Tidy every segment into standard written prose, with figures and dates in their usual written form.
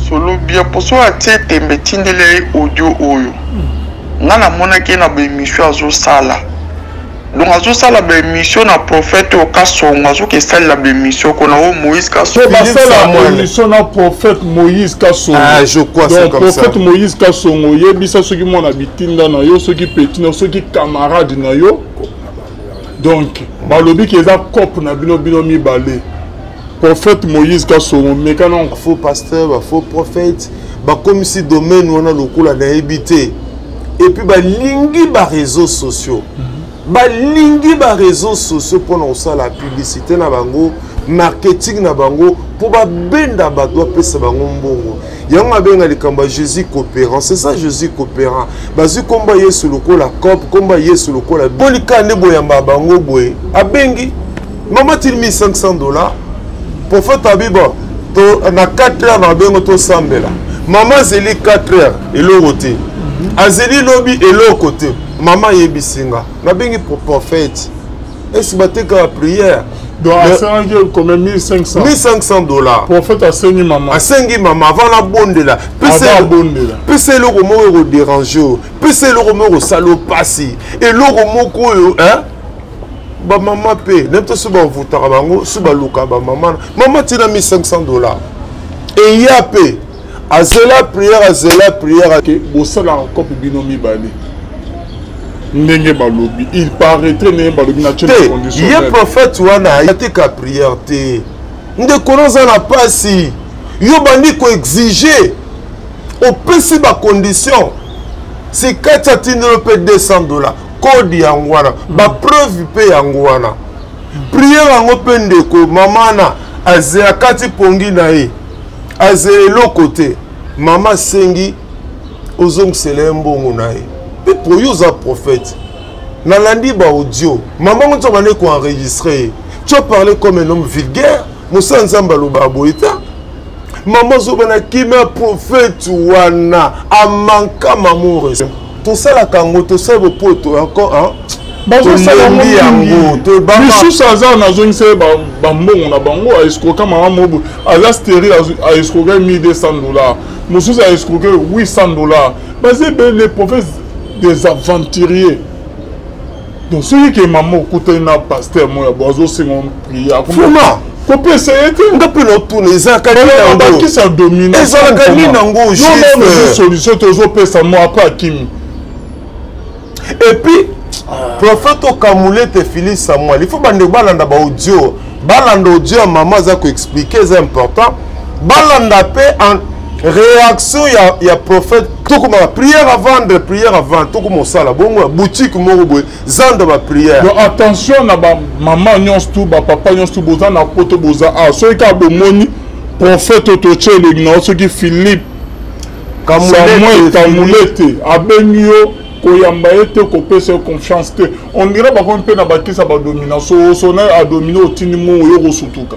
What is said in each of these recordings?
solo bien pour soi tete mbetindele audio oyo ngana mona ke na be mission azo sala donc azo sala be mission na prophète au kasonga azo ke sala la be mission kona o Moïse kasonga ba sala mission na prophète Moïse kasonga ah je crois c'est comme ça prophète Moïse kasonga yebisa soki mona bitinda na yo soki petit na soki camarade na yo donc balobi ki eza cop na bino mibale prophète Moïse kasonga mekana faux pasteur faux prophète ba comme si domaine on a le coup la habité et puis ba lingi ba réseaux sociaux balingi ba réseaux sociaux pour nous ça la publicité na bango marketing na bango pour ba benda ba doit pesa bango mbongo yango abenga likamba Jésus coopérant c'est ça Jésus coopérant bazu komba yesu loko la cop komba yesu loko la bolika ne boyamba bango boye abengi mama til $1500 prophète abiba to na 4 heures na bengo to sambela mama zeli 4 heures et le côté azeli lobi et le côté maman yebisinga na bengi prophète est-ce que la prière donc asengi comme $1500 prophète asengi maman avant la bondela pese eloko moko ekoderange pese eloko moko osala pasi eloko moko oyo ba maman pe neto so bavutaka bango so baluka ba maman tina $1500 et ya pe azela prière ke bosala kopi bino mibale ndenge balobi il paraîtrait ne balobi na tchèque condition il prophète wana yatika prière te nde konoza na pasi yo bandi ko exiger au pesi ba condition c'est 4 tindelo pe $200 code yangwana ba preuve pe yangwana prière yango pe ndeko mamana azea kati pongi na ye azee lo côté mama sengi ozongisele mbongo na ye pe pour yoza prophète nalandi ba audio maman on t'a ko enregistrer tu as parlé comme un homme vulgaire musa nzamba lo ba boita maman zobana kima prophète wana amanka mamour tout ça la kango tout ça le poto encore hein bazo sala yango to ba bisu saza na zongise ba mbongo na bango a escroquer maman mobo a la stérie a escroquer $1200 musu a escroquer $800 basé les prophètes des aventuriers donc celui qui est maman écoute na pasteur moi bazo sengon prier fuma ko pesa ete ngapi no tourner za kanina ngo qui ça domine ça kanina ngo juste solution toujours pesa moi après Kim et puis prophète Okamule te Philippe Samuel il faut bande balanda ba audio maman za ko expliquer c'est important balanda pe en réaction il y a prophète tout comme prière avant tout comme ça la bongo boutique moko boy zanda ba prière donc attention na ba maman nyons tout ba papa nyons tout boza na poto boza ah so ka bomoni prophète otochele na so ki Philippe Kamulete abenyo koyamba ete ko pesa confiance te on dirait ba kon pe na ba kisa ba domination so na a dominer otini mo yo rosutuka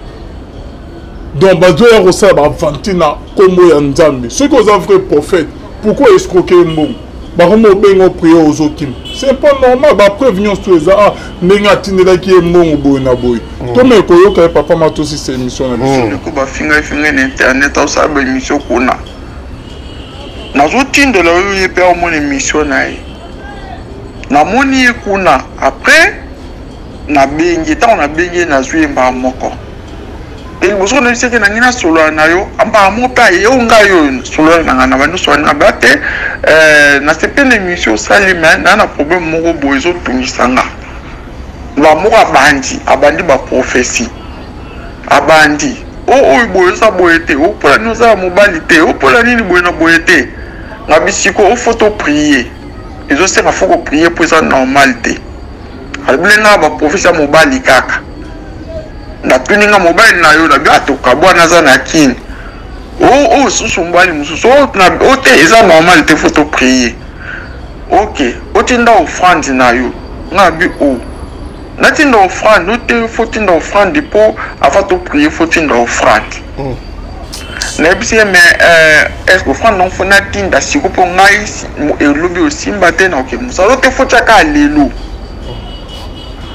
donc bazo ya rosa ba fantina kombo ya nzambe ceux qui ont vrai prophète pourquoi escroquer mbongo ba komo bengo prier aux okim c'est pas normal ba prévenir tous les ah ndenge atinela ki mbongo boy na boy to me ko yo ka papa ma to si c'est émission na biso ko ba finga na internet au sa ba émission kuna nazo tindela yo yepe au mon émission na ye na moni kuna après na bengi ta na bengi na zuemba moko et vous savez que na ngina solo na yo amba mo pa yo ngayo solo na ngana bandu so na bate na sepene émission salima na problème moko bozo tungisanga ba mo abandi ba prophétie abandi boza boyete o pola nous a mobilité o pola nini boyena boyete na bisiko o photo prier ils ont sema faut prier pour ça normalité aliblenga ba prophétie mobali kaka na tuninga mobile na yo na gato kabwana za na kin susu mbali mususu na ote eza normal te photo prier OK otinda offrande na yo na bi natinda offrande ote fotinda offrande po avato prier fotinda offrande na bisi mais est-ce que offrande non fona tinda siko po ngai elobi osimba te na OK musalo te fochaka lelo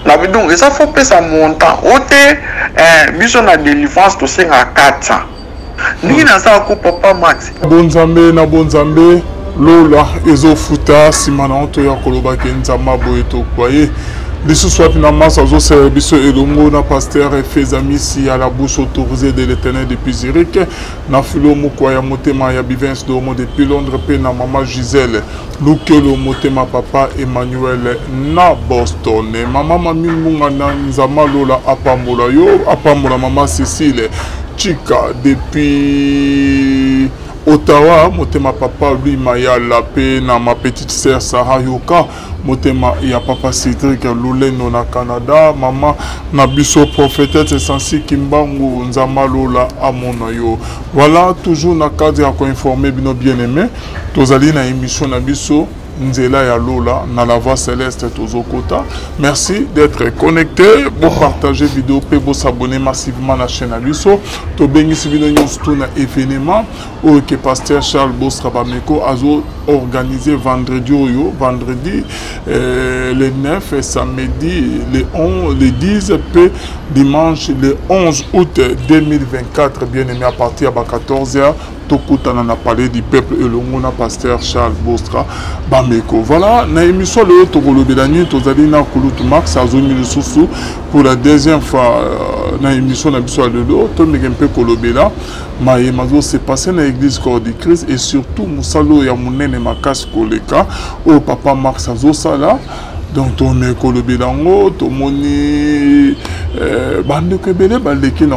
na bidon et ça faut payer ça montant ote biso na délivrance to senga 400 ndenge naza ko papa Max bonzambe na bonzambe lola ezofuta nsima na oto ya kolobaki nzamba boye tokwaye lisusu wapi na masa azosala biso elongo na pasteur Efezamisi à la bouche autorisée de l'Éternel depuis Zurich na filo mokwa ya motema ya Bivens Domo depuis Londres pe na mama Gisèle lukelo motema papa Emmanuel na Boston mama mami munga na nzama lola apambola mama Cécile Chika depuis Ottawa, motema papa lui maya la paix na ma petite sœur Sarah Yoka, motema ya papa Cédric Luleno na Canada, maman na biso prophétesse Sensi Kimbangu nzama lola amona yo. Voilà toujours na cadre à informer bino bien-aimé, tozali na émission na biso Nzela ya Lola na la voix céleste Tozokota. Merci d'être connecté, pour partager vidéo, pour s'abonner massivement à la chaîne Abisso. To bengisi vidéo surtout na événement où que pasteur Charles Bosrabameko a organisé vendredi le 9 et samedi le 11 le 10 puis dimanche le 11 août 2024 bien aimé à partir de 14h. Tokutana na parler du peuple et le pasteur Charles Bostra Bameko. Voilà, na émission le Togolobelani, Tozali na Kulutu Max, Azomi le Soussou, pour la deuxième fois, na émission na Bissou Alelo, Tomegempe Kolobela, Mazo s'est passé na l'église Corps du Christ et surtout Moussalo Yamounene Makas Koleka, au papa Max Azosala. Donc, on est Kolobelango, tout le monde bande Kebele, baleki na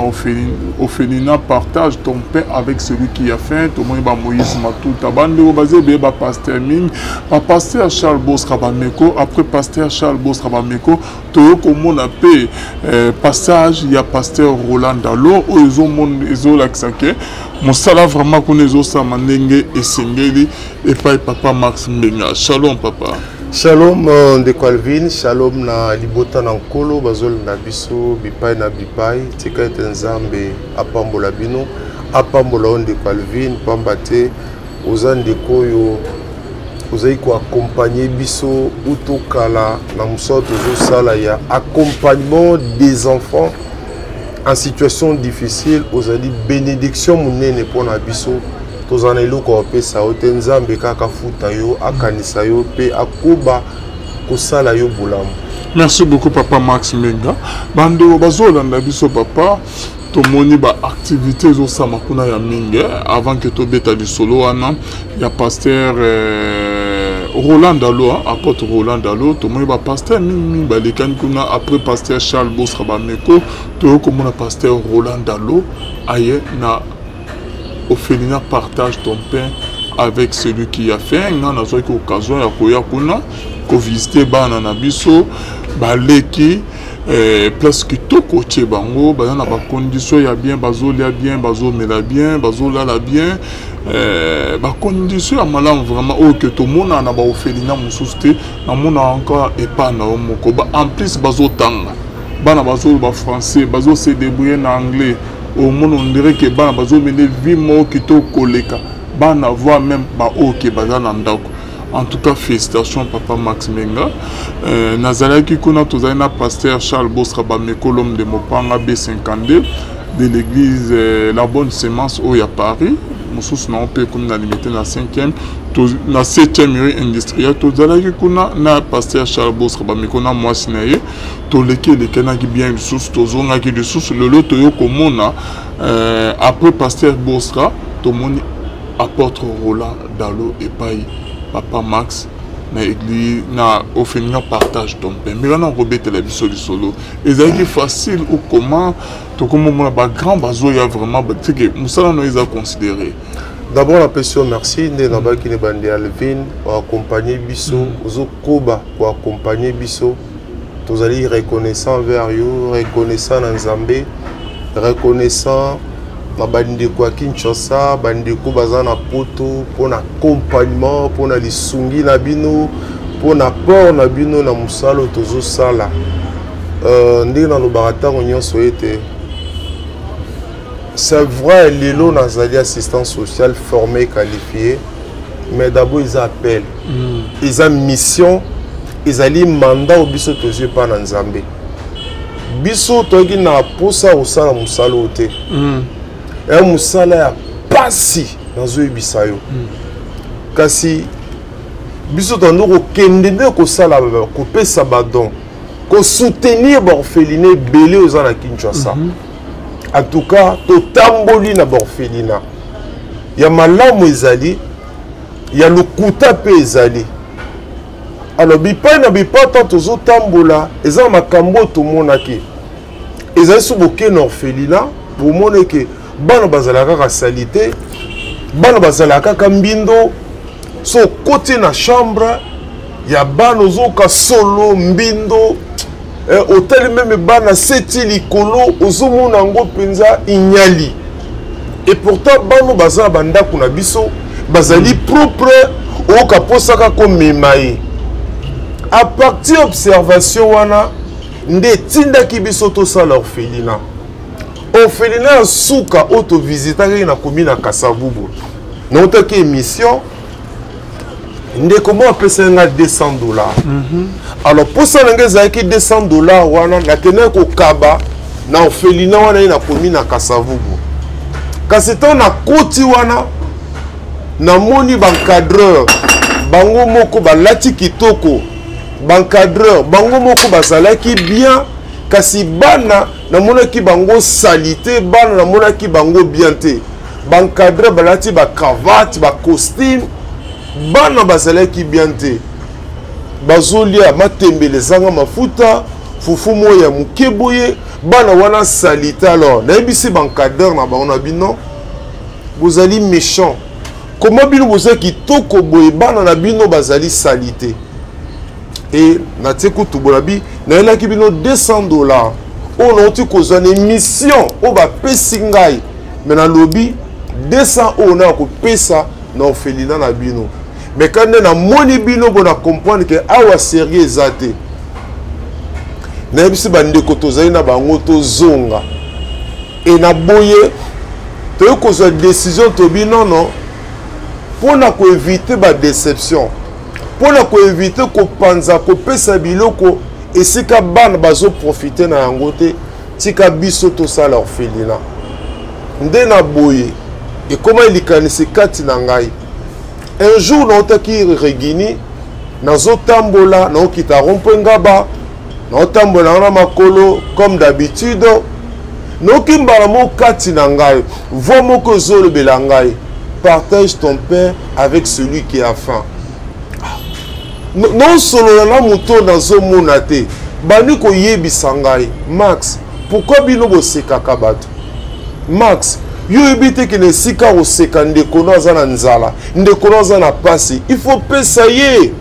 Ophénina partage ton pain avec celui qui a faim, tout le monde est Moïse Matouta, bande Obazé, Beba Pasteur Ming, Pasteur Charles Bosrabameko, après Pasteur Charles Bosrabameko, tout le monde a payé passage, il y a Pasteur Roland Dalo, où ils ont mon laxake, mon salaire vraiment qu'on est au Samanenge et Sengeli, et pas papa Max Mbenga. Shalom, papa. Shalom de Calvin, shalom na libota na nkolo bazol na biso bipai na bipai tika nzambe apambola bino apambola on de Calvin pambate ozande koyo ozai ko accompagner biso utokala na musoto zo sala ya accompagnement des enfants en situation difficile ozali bénédiction munene pona biso tozana iloko opesa otenzambe kaka futa yo akanisa yo pe akuba kosala yo bulamu. Merci beaucoup papa Max Menga. Bando bazolanda biso papa tomoni ba activité zo sama kuna ya mingi avant que tobeta du solo wana ya pasteur Roland Dalo, apôtre Roland Dalo, tomoni ba pasteur mingi ba lekani kuna après pasteur Charles Bosrabameko to komona pasteur Roland Dalo aye na Ophénina partage ton pain avec celui qui a faim. Nous avons eu l'occasion de visiter Bana Biso, Baleki, place qui tout côté bango, dans la condition il y a bien, bazolia bien, bazomela bien, bazolala bien, condition à malam vraiment que tout le monde a ba Ophénina mususte, na mona encore et pas na omoko. En plus bazotanga, bana bazol ba français, bazo se débrouiller en anglais. Au monde on dirait que bana bazo mener vie mo kito koleka bana voix même ba ok bazana ndako. En tout cas félicitations papa Max Menga. Nazalaki kuna tozana pasteur Charles Bosrabameko l'homme de Mopanga B52 de l'église La Bonne Semence au ya Paris. Moussous na on peut comme na limité na 5e na 7e rue industrielle tozalaki kuna na pasteur Charles Bosrabameko na mwasi na ye toleki lekenaki bien lisusu tozongaki lisusu lelo toyo komona après pasteur Bosra tomoni apôtre Roland Dalo epai papa Max na église na Ophénina partage ton pain mais là on rebête la biso du solo ezalaki facile ou comment to comme on ba grand bazo ya vraiment c'est que musala no ils a considéré. D'abord la question merci ne na ba ki ne bande Alvin pour accompagner biso ozo koba pour accompagner biso tozali reconnaissant vers you reconnaissant na Nzambe reconnaissant na bande kwa Kinshasa bande ko bazana poto pour accompagnement pour na lisungi na bino pour na port na bino na musalo tozo sala ndenge na lobata nyonso ete. C'est vrai, les lots nazali assistance sociale formés, qualifiés, mais d'abord ils appellent, ils ont mission, ils ont mandat au biso toje pa na Nzambe. Biso togi na posa osala musala ote. Et musala ya pasi nazoyebisa yo kasi biso tando kokende nde kosala kopesa badon kosoutenir baorpheline ebele oza na Kinshasa. En tout cas totamboli na baorphelina ya malamu ezali ya lokuta mpe ezali. Alors bipai na bipai tant tozotambola eza makambo tomonaki ezali so boke na orphelina bomone ke bana bazalaka kaka salite bana bazalaka kaka mbindo so kote na chambre ya bana ozoka solo mbindo hôtel meme bana seti likolo ozomona yango mpenza inyali. Et pourtant bana bazala bandako na biso bazali propre oyoka posaka komema ye. À partir observation wana nde tindaki biso tosala orphelina. Orphelina ya suka oto visitaki na commune na Kasavubu. Naotaki émission nde comment apesa nga $200. Alors pour ça nga ezalaki $200 wana nakende kokaba na orphelina wana na commune na Kasavubu. Kasi to na koti wana namoni bancadreur bango moko balati kitoko bancadreur bango moko bazalaki bien kasi bana namonaki bango salite bana namonaki bango bien te bancadreur balati ba cravate ba costume bana bazalaki bien te bazolia matembelezanga mafuta fufu moya ya mukeboye bana wana salite. Alors nayebisi bancadreur na bango na bino vous allez méchant comment bino boza kitoko boye bana na bino bazali salite. Et na teko tubolabi na elaki bino $200 on a oti kozwa na émission o ba pesi ngai mais na lobi 200 on a ko pesa na orphelina na bino mais quand na moni bino bona comprendre que awa sérieux ezate na bisi bande ko tozali na bango to zonga et na boye to kozwa décision to bino non pour na ko éviter ba déception pour éviter ko panza ko pesa biloko esika bana bazo profiter na yango te tika biso to sala orphelina nde na boye et comment il kanisi kati na ngai un jour na otaki regini nazo tambola na okita rompengaba na otambola na makolo comme d'habitude no kimbala mo kati na ngai voix moko zolo belangai partage ton pain avec celui qui a faim. Non solo na muto nazo mona te bani ko yebisa ngai Max pourquoi bino boseka kabato Max yo ebite ke nesika oseka ndeko no aza na nzala ndeko no aza na pasi il faut pesa ye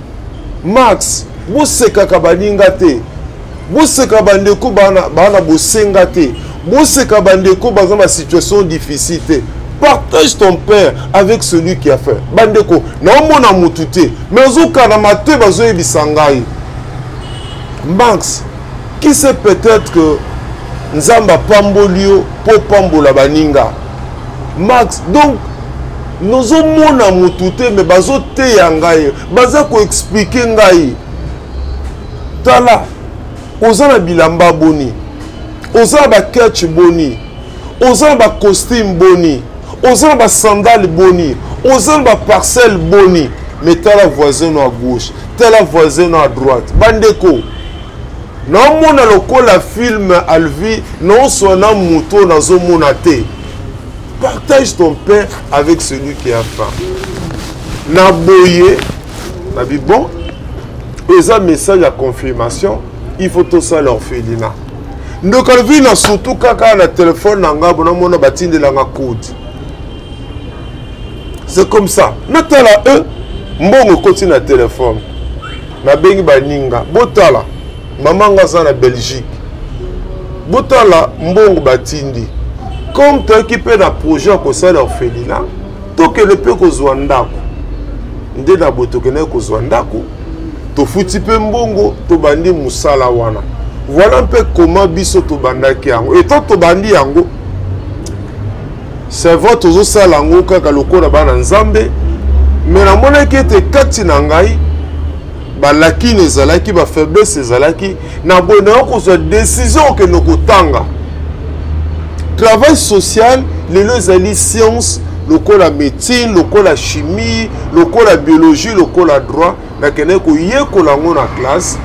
Max boseka kabaninga te boseka bandeko bana bosenga te boseka bandeko baza na situation difficile te. Partage ton père avec celui qui a fait. Bandeko, naomona mutute, mais ozuka na mate bazo ebisangai. Max, qui sait peut-être que Nzamba pambolio po pambola baninga. Max, donc nous omona mutute mais bazo te yangai, baza ko expliquer ngai. Tala, ozana bilamba boni. Ozana ba catch boni. Ozana ba costume boni. Osant ba sandales boni, osant ba parcelle boni, mais t'as la voisine à gauche, t'as la voisine à droite. Bandeko, non mon aloko la film alvi, non son mouton dans un monate. Partage ton pain avec celui qui a faim. Na boye, na bi bon, et un message à confirmation, il faut tout ça l'orphelina. Donc alvi na surtout kaka na téléphone na ngabo na mona batinde la code. C'est comme ça. Natala eux, mbongo continue na téléphone. Na bengi baninga. Botala, maman ngaza na Belgique. Botala, mbongo batindi. Comme tu équipé na projet ko sala orphelina, to que le peu ko zwandako. Nde na boto kene ko zwandako. To futi pe mbongo, to bandi musala wana. Voilà un peu comment biso to bandaki yango. Et to bandi yango. C'est votre zosalango kaka lokola bana nzambe mais na mona kete kati na ngai balaki nezalaki ba faiblesse ezalaki na bona ko zo décision que nokotanga travail social les ezali science lokola médecine, lokola chimie, lokola biologie, lokola droit, nakene ko yekola ngo na classe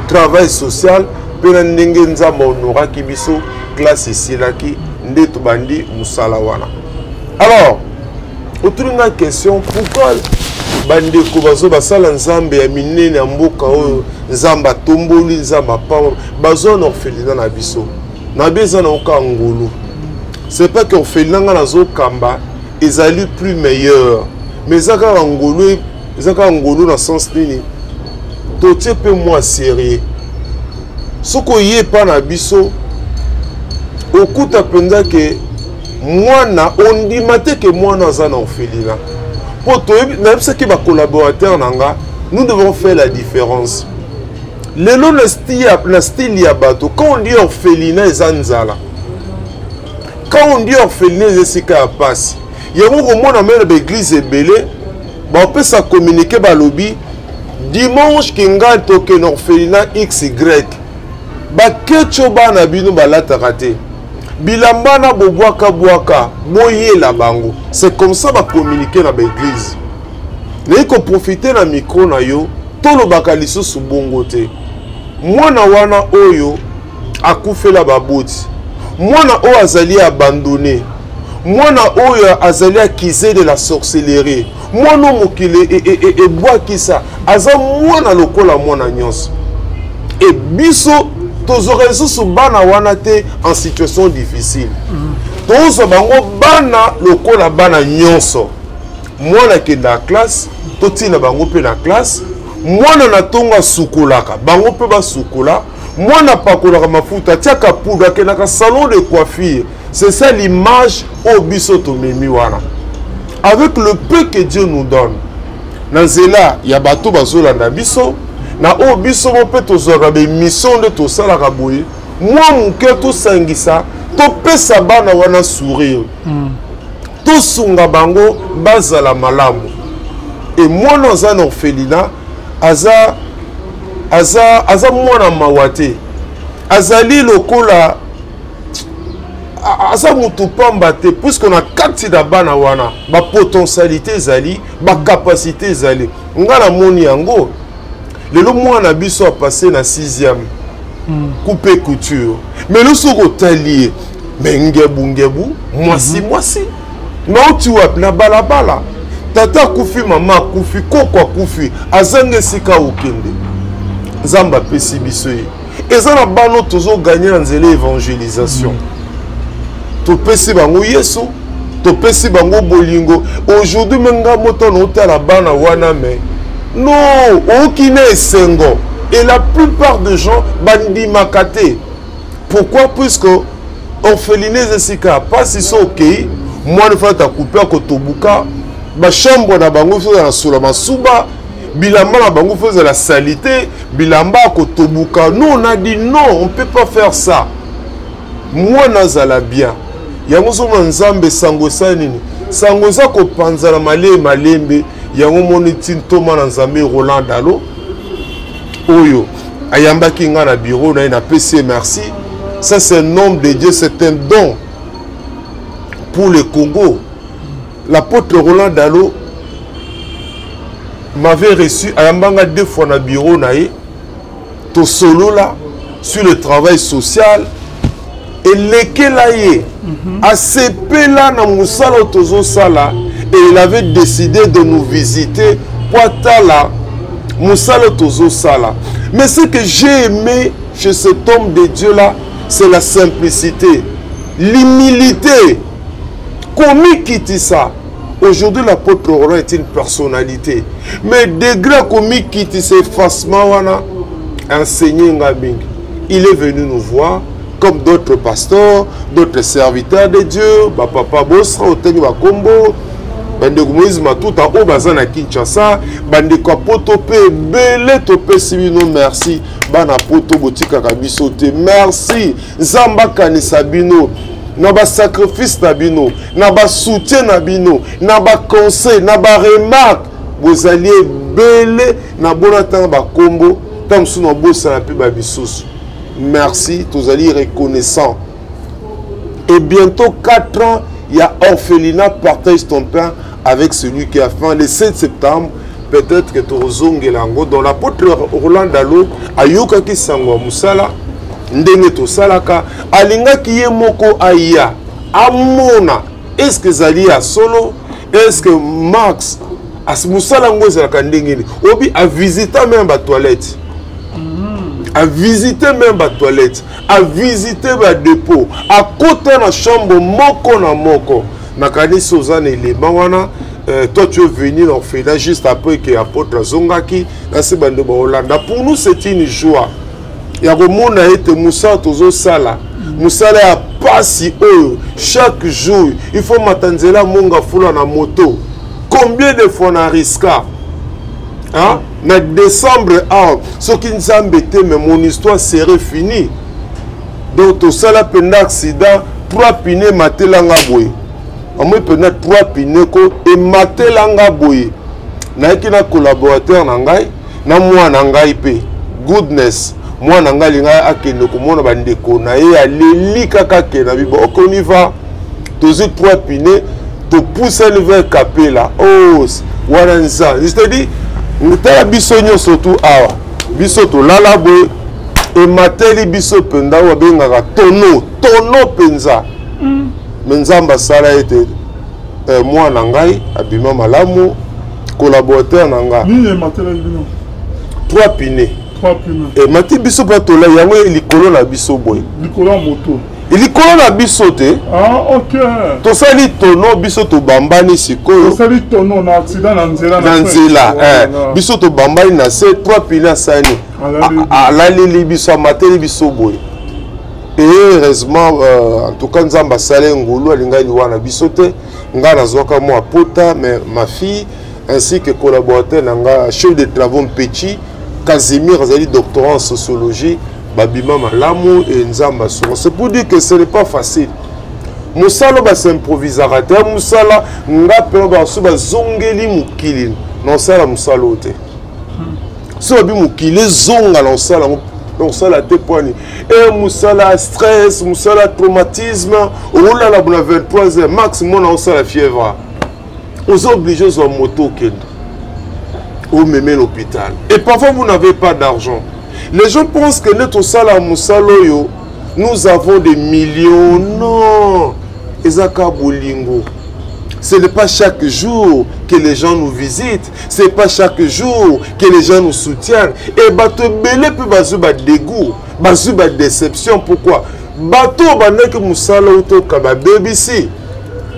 travail social pena ndenge nzamba honoraki biso classe esilaki nde tobandi musala wana. Alors autour de la question, pourquoi bandeko bazo basala nzambe ya minene ya mboka oyo nzamba tomboli nzamba pawa bazo na orphelinat na biso na beza na oka ngulu? C'est pas que orphelinat nga nazo kamba ezali plus meilleur, mais zaka ngulu na sens nini totie pe moi sérieux soko ye pa na biso okuta penza ke mwana ondima te ke mwana aza na orphelinat po toyebi na biso ke ba collaborateur nanga nous devons faire la différence. Lelo na style ya bato quand on dit orphelinat eza nzala, quand on dit orphelinat eza sika ya pasi yango komona mena ba église ebele ba pesa communiquer ba lobby dimanche kinga toke na orphelinat XY ba kecho bana bino balataka te bilamba na bobwaka boyela bango. C'est comme ça ba communiquer na ba église. Nayi ko profiter na micro na yo tolo bakaliso su bongo te. Mwana wana oyo akufela baboti, mwana oyo azali abandonné, mwana oyo azali accusé de la sorcellerie, mwana mokile e bwakisa aza mwana lokola mwana nyonso. Et biso tozore susu bana wana te en situation difficile. Tozo bango bana lokola bana nyonso. Mwana ke na classe, totina bango pe na classe, mwana na tonga sukolaka, bango pe ba sukola, mwana pakolaka mafuta, tiaka poudre ke na salon de coiffure. C'est ça l'image au biso to memi wana. Avec le peu que Dieu nous donne. Nanzela ya bato bazolanda biso. Na o biso mo pe tozora be mission de to sala kaboye moi muke to sangisa to pesa bana wana sourire to sunga bango bazala malamu. Et moi dans un orphelinat aza mwana mawate azali lokola aza mutu pamba te puisque na kati da bana wana ba potentialité zali ba capacité zali ngala moni yango. Le mwana biso a passé na 6e coupé couture. Mais le soko talié mais ngebu mwasi na otiwa na balabala tata kufi mama kufi kokwa kufi azange sika okende nzamba pesi biso ye ezana bano tozo gagner na nzela évangélisation to pesi bango yesu to pesi bango bolingo. Aujourd'hui menga moto no tala bana wana mais non, aucun sengo. Et la plupart des gens bandi makate. Pourquoi? Puisque orphelinat sika pas si so ok. Moi ne fais ta couper à kotobuka. Ba chambre na bango faisait la sola masuba. Bilamba na bango faisait la salité. Bilamba à kotobuka. Nous on a dit non, on peut pas faire ça. Moi nazala bien. Yango so nzambe sango sanini. Sango za ko panzala malembe. Yango monitin toma na nzambe Roland Dalo oyo ayamba kinga na bureau na PC merci. Ça c'est un nom de Dieu, c'est un don pour le Congo. L'apôtre Roland Dalo m'avait reçu ayambanga 2 fois na bureau na ye to solo là sur le travail social et lekela ye ACP là na musala tozo sala. Et il avait décidé de nous visiter pour Tala, Moussala Tozo Sala. Mais ce que j'ai aimé chez cet homme de Dieu-là, c'est la simplicité, l'humilité. Comment quitter ça? Aujourd'hui, l'apôtre Roland est une personnalité. Mais degré comment quitter ses effacements, enseigner Ngabing. Il est venu nous voir comme d'autres pasteurs, d'autres serviteurs de Dieu, Papa Bosra, Oteni Bakombo. Bande Moïse Matuta au bazan à Kinshasa, bande Kapoto pe belé topé sibino merci, bana poto botika kabisote merci, Zamba Kanisabino, na ba sacrifice nabino, na ba soutien nabino, na ba conseil, na ba remarque, vous alliez belé na bonatan ba combo, tam sou na bossa na pe ba bisos. Merci, tous alliez reconnaissants. Et bientôt 4 ans il y a orphelinat, partage ton pain avec celui qui a faim. Le 7 septembre, peut-être que tu as lango dans l'apôtre Roland Dalo, Ayoka qui sangwa musala, ndenge to salaka, alinga ki ye moko aya, amona, est-ce que Zali a solo, est-ce que Max, as musala ngo zalaka ndenge ni, obi a visiter même la toilette. À visiter même la toilette, à visiter le dépôt, à côté de la chambre, moko na moko. Nakani Sozane et les Mawana, toi tu es venu en fait là juste après que l'apôtre Zongaki, là c'est bande Hollande. Pour nous c'est une joie. Il y a monde a été Moussa Tozo Sala. Moussa a passé chaque jour. Il faut m'attendre là monga foula na moto. Combien de fois on a risqué? Hein? En décembre, ce qui nous a embêté, mais mon histoire serait finie. Donc, tout ça, là, pendant l'accident, 3 pinés matelanga boy. Moi, pendant 3 pinés, et matelanga boy. Na qui na collaborateur nangai, na moi nangai pe. Goodness. Moi nangai linga akende ko mona bandeko na ye aleli kaka ke na bibo. Ok, on y va. Tous 3 pinés, to pousser le vers capé là. Oh, voilà ça. C'est-à-dire, nous avons bisogno surtout awa bisoto lala boy et mateli biso penda wa bengaka tono penza menzamba sala ete moi na ngai abima malamu collaborateur na nga ni mateli bino 3 pinés et mati biso patola yango likolo na biso boy likolo moto likolo na biso te. Ah, ok. To sali tono biso to bambani sikoyo. To sali tono na accident na nzela na nzela. Biso to bambani na se 3 piliers sani. Alali biso mateli biso boy. Et heureusement en tout cas nzamba sale ngulu alinga liwana biso te. Nga nazoka mo apota mais ma fille ainsi que collaborateur nanga chef de travaux petit Casimir Azali doctorant en sociologie. Babima Malamu et Nzamba Souro. C'est pour dire que ce n'est pas facile. Moussala c'est improvisateur. Moussala nga pelo ba suba zongeli mukili. Non sala moussala ote. So bi mukili zonga non sala te poani. Et moussala stress, moussala traumatisme. Ou là la 23h max mon on sala fièvre. Aux obligés aux moto kendo. Ou même l'hôpital. Et parfois vous n'avez pas d'argent. Les gens pensent que notre sala musaloyo, nous avons des millions. Non. Ezaka Bolingo. Ce n'est pas chaque jour que les gens nous visitent. Ce n'est pas chaque jour que les gens nous soutiennent. Et bateau belé peut bazuba dégoût, bazuba déception. Pourquoi? Bateau baneke musalo to kaba BBC.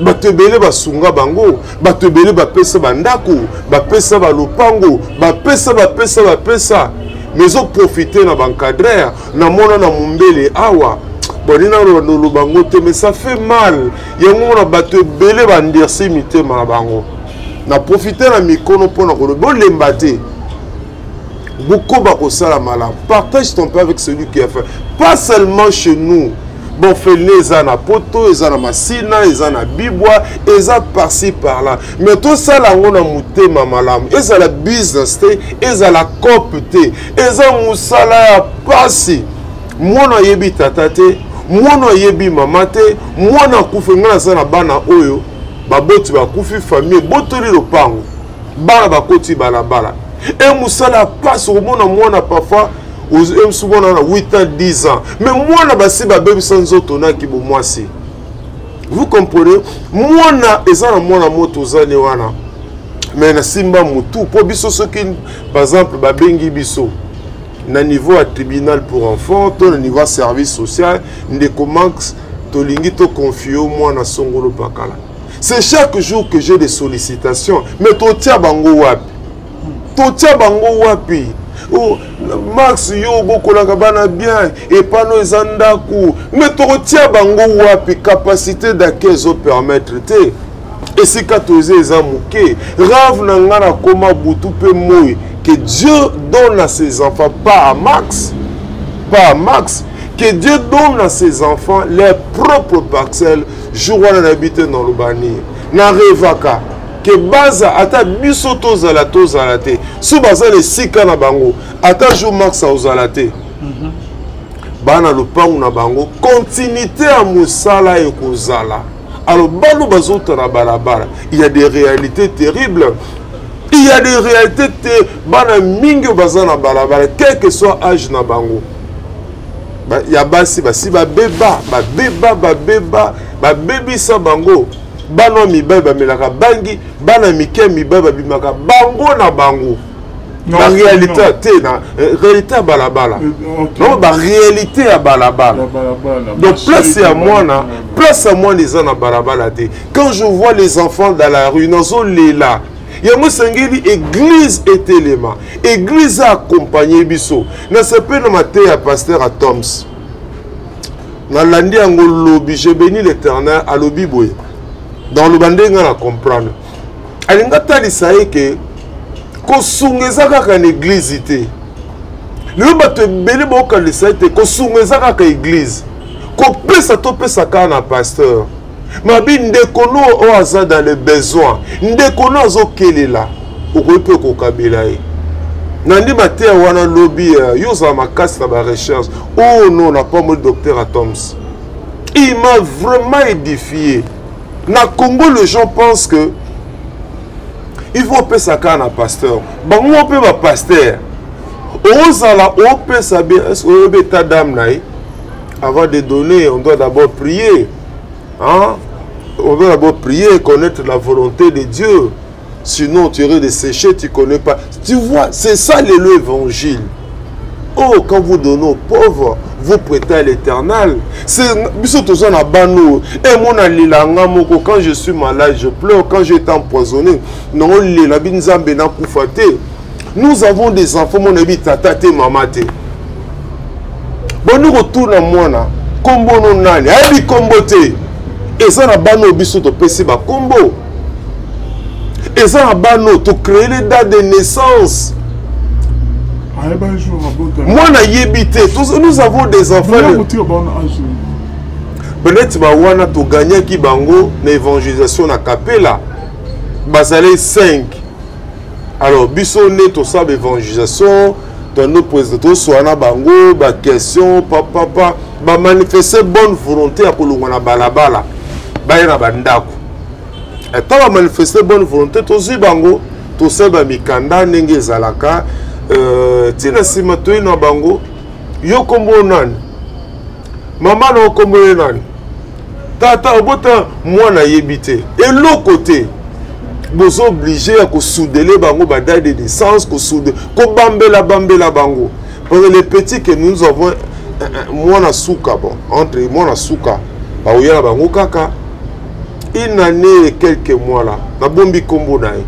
Bateau belé basunga bango, bateau belé bapesa bandako, bapesa balopango, bapesa. Mais ils ont profité dans l'encadreur, dans mon awa. Mais ça fait mal. Il y a un bateau belé bandir simité manabango. Na profité dans mikono pour nous bon l'embaté. Beaucoup bako sala malam. Partage ton pain avec celui qui a fait. Pas seulement chez nous. Bon, fait les ana poto, les ana masina, les ana bibois, les ana par-ci par-là. Mais tout ça, là, on a mouté ma malam. Ils ont la business, ils ont la copte, ils ont moussala passé. Moi, on a yebi tatate, moi, on a yebi mamate, moi, on a koufi, on a sana bana oyo, baboti ba koufi famille, botoli le pango, bana bakoti balabala. Et moussala passe au monde, moi, on a parfois. Souvent on a 8 ans, 10 ans. Mais moi, on a bébé sans autre qui bon moi c'est. Vous comprenez? Moi, on a moto wana. Mais na simba mutu pour biso ce qui par exemple babengi biso na niveau à tribunal pour enfants, au niveau service social, ne commence to lingi to confie moi na songolo pakala. C'est chaque jour que j'ai des sollicitations, mais to tia bango wapi. To tia bango wapi. Oh, Max yo bokolaka bana bien et pas nos zandaku mais to tia bango wapi capacité d'accueil zo permettre te et si katoze ezamuke rave nangana koma butu pe moy que Dieu donne à ses enfants pas à Max que Dieu donne à ses enfants leurs propres parcelles jour où on habite dans le bani na revaka que baza ata biso tozala te sous baza les sika na bango ata jour Max ozala te bana lopango na bango continuité à musala ekozala Alors, bano bazota na balabala, il y a des réalités terribles. Il y a des réalités bana mingi bazana balabala, quel que soit âge na bango. Il y a basi basi ba beba sa bango. Bano mi beba melaka bangi, bana mike mi beba bimaka bango na bango. La réalité c'est na réalité à balabala. Non, la réalité à balabala. Donc place à moi les gens à balabala. Quand je vois les enfants dans la rue, nous sommes là. Il y a une église et élément. Église a accompagné Bisso. Dans ce pays, nous avons un pasteur à Toms. Dans l'année, j'ai béni l'éternel à l'Obiboé. Dans le bandé, on a comprendre. Alors, on a dit que kosungezaka ka église ité. Le bato belé boka le saite kosungezaka ka église. Ko pesa to pesa ka na pasteur. Mabi ndekono o aza dans les besoins. Ndekono azo kelela. Okope ko kabela e. Nandi maté wana lobby yo za makasi na ba recherche. Oh non, on n'a pas mon docteur à Toms. Il m'a vraiment édifié. Na Congo, les gens pensent que il faut payer sa canne à pasteur. Bon, on peut pas pasteur. On peut savoir état d'âme. Avant de donner, on doit d'abord prier. Hein? On doit d'abord prier, connaître la volonté de Dieu. Sinon, tu irais dessécher, tu ne connais pas. Tu vois, c'est ça l'évangile. Oh, quand vous donnez aux pauvres, vous prêtez à l'éternel. C'est quand je suis malade, je pleure. Quand j'ai été empoisonné, nous avons des enfants, mon ami, tata, maman. Bon, nous retournons à moi, combo non nani, abi combo te. Et ça na bano biso to pesi ba combo. Et ça na bano to créer les dates de naissance. Moi, nous avons des enfants. Peut-être que tu gagnes qui bango l'évangélisation à Capella. Bazalé 5. Alors, bisonné, tu sais l'évangélisation. Ton autre président, soit na bango, ba question, papa, ba manifester bonne volonté à Kolongwana balabala. Ba yana bandako. Et tu vas manifester bonne volonté, tu sais bango, tu sais ba mikanda nenge zalaka. Tina sima toi na bango yo kombo nani mama na kombo nani tata obota mwana yebite et l'autre côté vous obligé à souder bango badai de naissance ko souder ko bambela bango parce que les petits que nous avons mwana suka bon entre mwana suka ba oyana bango kaka une année et quelques mois là na bombi kombo nae.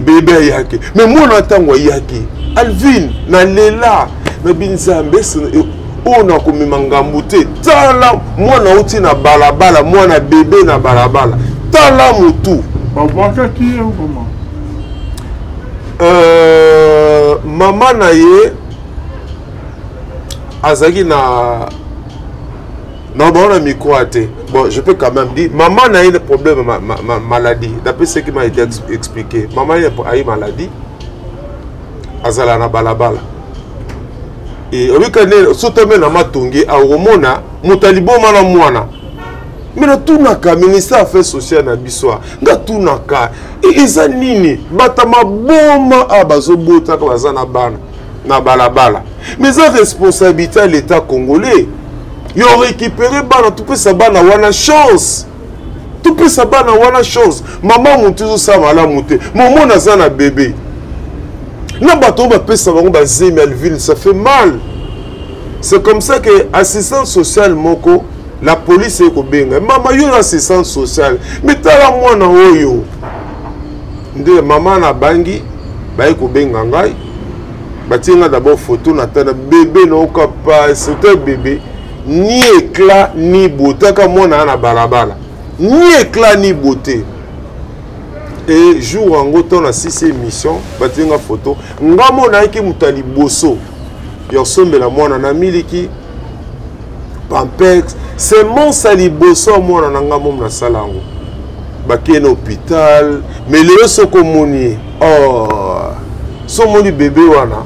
Bébé yaki. Mais moi n'attends yaki. Alvin, na lela, na binzambe, on a comme mangamboute. Tala, moi na uti na balabala, moi na bébé na balabala. Tala mutu. Maman na ye, azagi na. Non, bon, on a mis quoi? Bon, je peux quand même dire, maman a eu des problèmes, ma maladie. D'après ce qui m'a été expliqué, maman a eu une maladie. Azala na balabala. Et au lieu de sauter na matongi, à Romona, mutalibo mana mwana. Mais na tout naka, ministère affaires sociales na biswa. Na tout naka. Et isa nini, batama boma abazo bota kwa bazana bana na balabala. Mais ça responsabilité à l'État congolais. Ils ont récupéré bana, tout peut savoir na wana chance. Tout peut savoir na wana chance. Maman mon toujours ça mala monter. Maman na zana bébé. Na baton ba peut savoir ba Melville, ça fait mal. C'est comme ça que assistance sociale moko, la police est ko benga. Maman yo assistance sociale. Mais tala mwana oyo. Nde maman na bangi ba ko benga ngai. Batinga d'abord photo na tana bébé no kappa, c'était bébé. Ni éclat ni beauté comme on a na balabala. Ni éclat ni beauté. Et jour en gros on a 6 émissions, batinga photo. Ngamo na ki mutali bosso. Yo sombe la mwana na miliki Pampex, c'est mon sali bosso mwana na ngamo na salango. Baki na hôpital, mais les soko moni. Oh, so moni bébé wana.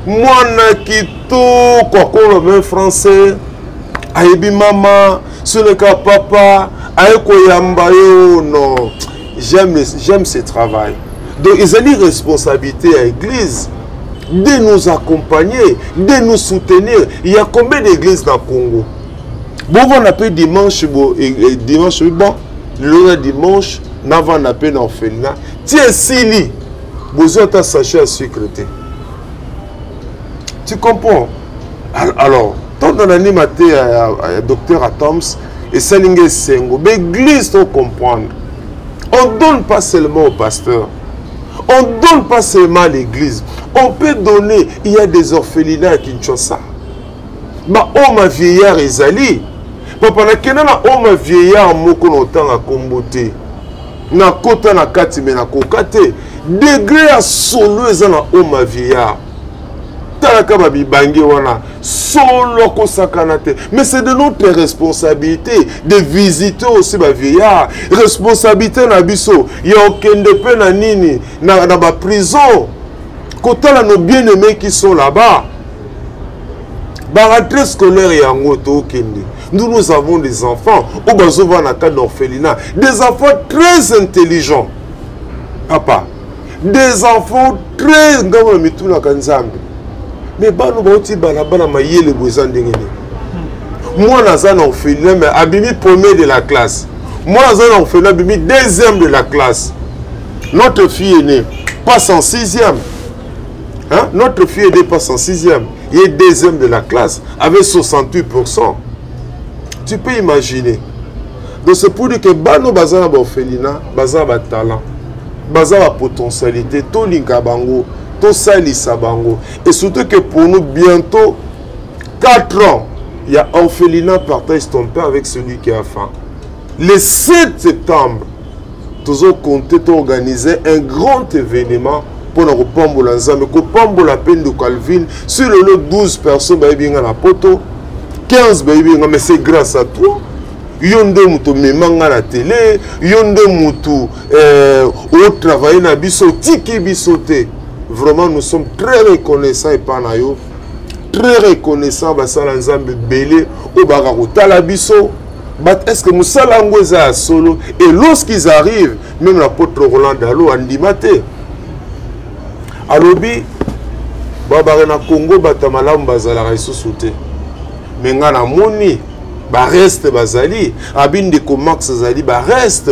Mwana kito kwa ko le français. Aïbi maman, ce n'est qu'un papa, non. J'aime ce travail. Donc, ils ont une responsabilité à l'église de nous accompagner, de nous soutenir. Il y a combien d'églises dans le Congo? Bon, on appelle dimanche, dimanche, bon, le dimanche, on appelle l'orphelinat. Tiens, Sili, vous avez un sachet à sucre. Tu comprends? Alors, tant dans l'animateur, docteur Atoms, et Salingé Sengo, l'église doit comprendre. On ne donne pas seulement au pasteur. On ne donne pas seulement à l'église. On peut donner, il y a des orphelinats à Kinshasa. Ma homme vieillard Ezali. Papa na kenana homme vieillard moko longtemps à Kombote. Na kota na kati me na kokate. Degré à solo ezana homme vieillard. Talaka babi bangi wana solo ko sakanate. Mais c'est de notre responsabilité de visiter aussi ba vieillard. Responsabilité na biso. Ya okende pe na nini na ba prison. Kotala nos bien-aimés qui sont là-bas. Ba rentrée scolaire ya ngoto okende. Nous avons des enfants au bazova na cas d'orphelinat, des enfants très intelligents. Papa, des enfants très ngama mituna kanzambe. Mais bano bauti balabana mayele bozandengene. Moi nazan orphelinat mais abimi premier de la classe. Moi nazan orphelinat abimi deuxième de la classe. Notre fille aînée passe en sixième. Hein? Notre fille aînée passe en sixième. Il est deuxième de la classe avec 68%. Tu peux imaginer. Donc c'est pour dire que bano bazana ba orphelinat, bazana ba talent, bazana ba potentialité, to linka bango, to salisa bango. Et surtout que pour nous bientôt 4 ans, il y a orphelinat partage ton père avec celui qui a faim. Le 7 septembre, nous avons compté organiser un grand événement pour nous reprendre l'ensemble, pour prendre la peine de Calvin sur le lot 12 personnes qui sont la poto. 15 baby, mais c'est grâce à toi. Yonde mutu memanga la télé, yonde mutu au travail na biso tiki bisote. Vraiment nous sommes très reconnaissants et panayo, très reconnaissants basala nzambe belé au bagaruta la biso. Est-ce que musala ngoza solo et lorsqu'ils arrivent, même l'apôtre Roland Dalo andimate. Alobi babare na Congo batamalam bazala ressuscité. Mais nga na moni ba reste bazali abinde ko Max zali ba reste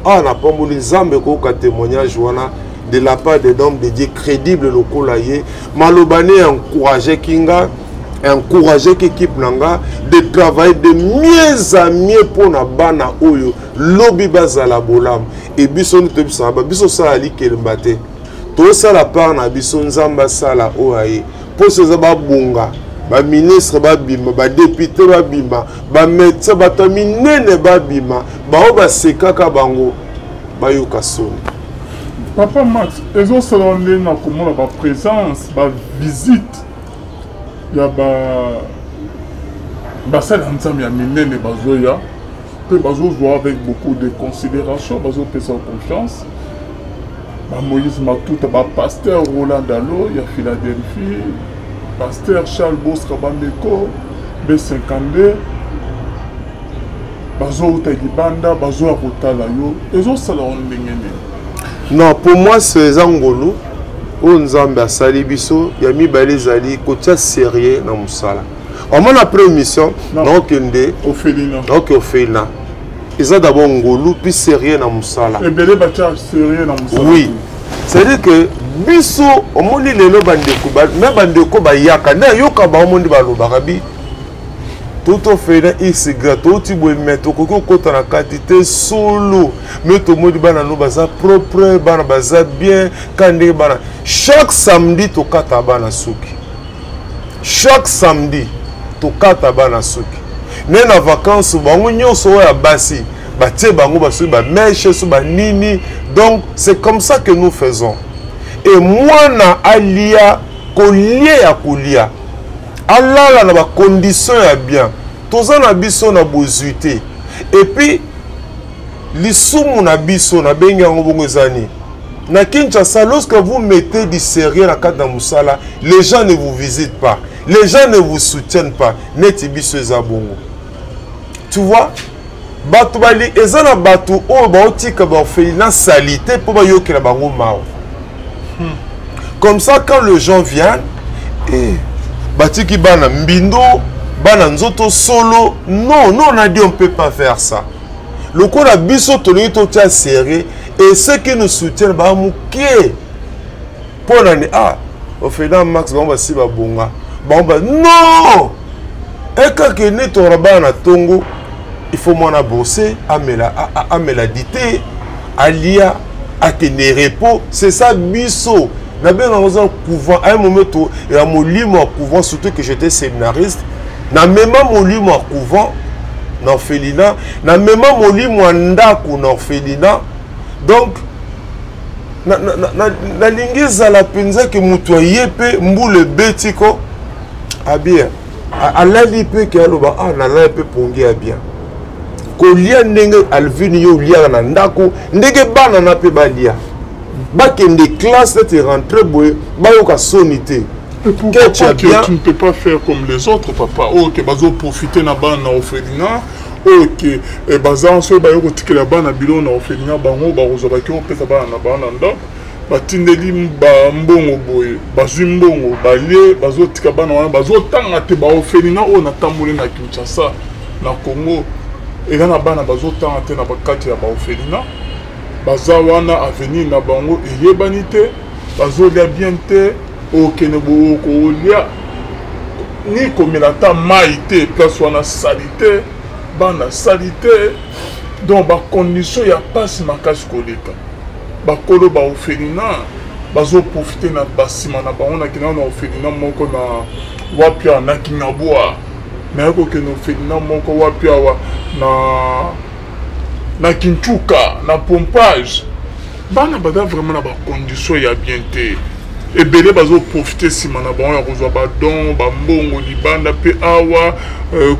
ah na pas moni nzambe ko ka témoignage wana de la part des hommes de Dieu crédible lokola ye malobane encourager kinga encourager l'équipe nanga de travailler de mieux en mieux pour na bana oyo lobi bazala bolam et biso nous te bisaba biso ça ali kelmbate to ça la part na biso nzamba sala oaye pour ce zaba bunga. Ba ministre ba bima, ba député ba bima, ba médecin ba taminene ba bima, ba oba sekaka bango ba yoka soni. Papa Max, ils ont selondé na comment la présence, ba visite. Ya ba ça l'ensemble ya minene bazoya, que bazo voit avec beaucoup de considération, bazo pesa confiance. Ba Moïse Matouta, ba pasteur Roland Dalo, ya Philadelphie. Pasteur Charles Bosca Bandeko, B52, Bazo Utagibanda, Bazo Arotalayo, ils ont ça non, pour moi, c'est Zangolo, Onzamba Salibiso, Yami Balizali, côté sérieux dans Moussala. On m'a appris une mission, donc au Félina. Ils ont d'abord Ngolo, puis sérieux dans Moussala. Et Belé Bacha sérieux dans Moussala. Oui. C'est-à-dire que biso omoni lelo bandeko même bandeko ba yaka na yoka ba omoni ba lo barabi tout au fait na x tout ti bo meto ko kota na quantité solo mais to modi bana no baza propre bana baza bien kande bana chaque samedi to kata bana suki chaque samedi to kata bana suki mais na vacances bango nyonso ya basi batie bango basu ba mèche su ba nini. Donc c'est comme ça que nous faisons. Et moi na alia kolie ya kolia alala na ba condition ya bien toza na biso na bozuité et puis lisumu na biso na benga ngobongo zani na Kinshasa. Lorsque vous mettez du sérieux na kata musala, les gens ne vous visitent pas, les gens ne vous soutiennent pas. Neti biso za bongo. tu vois bato bali ezana bato o ba otika ba orphelinat salité pour ba yokela bango mao. Comme ça quand le gens viennent et batiki bana mbindo bana nzoto solo non on a dit on peut pas faire ça. Le cours a biso tolini to tia serré et ceux qui nous soutiennent ba mukie pour l'année orphelinat max ba si ba bonga ba non et quand que ne to rabana tongo il faut m'en bosser à méladité à lia à tenir repos c'est ça biso na bien dans un couvent à un moment tout et à mon lit mon couvent surtout que j'étais séminariste na même mon lit mon couvent na orphelinat na même mon lit mon ndako na orphelinat donc na lingeza la penza que mutu yepe mbule betiko a bien à la lipe que aloba na la pe pongi a bien kolia ndenge alvini yo lia na ndako ndenge bana na pe balia bakende classe te rentrer boy bayoka sonité. Pourquoi tu ne peux pas faire comme les autres papa? OK bazo profiter na bana orphelinat. OK bazan so bayoko tikela bana bilo na orphelinat bango bazo bakio pesa bana na bana ndo batindeli ba mbongo boy bazwi mbongo balie bazo tika bana wana bazo tanga te ba orphelinat o na tambole na Kinshasa na Congo. Et là, bana bazo tanga te na bakati ya ba orphelinat baza wana avenir na bango eyebanite bazo lia bien te okene bo ko lia ni komela ta mai te place wana salité bana salité donc ba condition ya passe makasi koleka bakolo ba orphelinat bazo profiter na basima na bango na kina na orphelinat moko na wapia na Kingabwa mais ko ke no orphelinat moko wapia wa na Kinchuka na pompage bana bada vraiment na ba condition ya bien te et belé bazo profiter sima na bango ya kozwa ba don ba mbongo libanda pe awa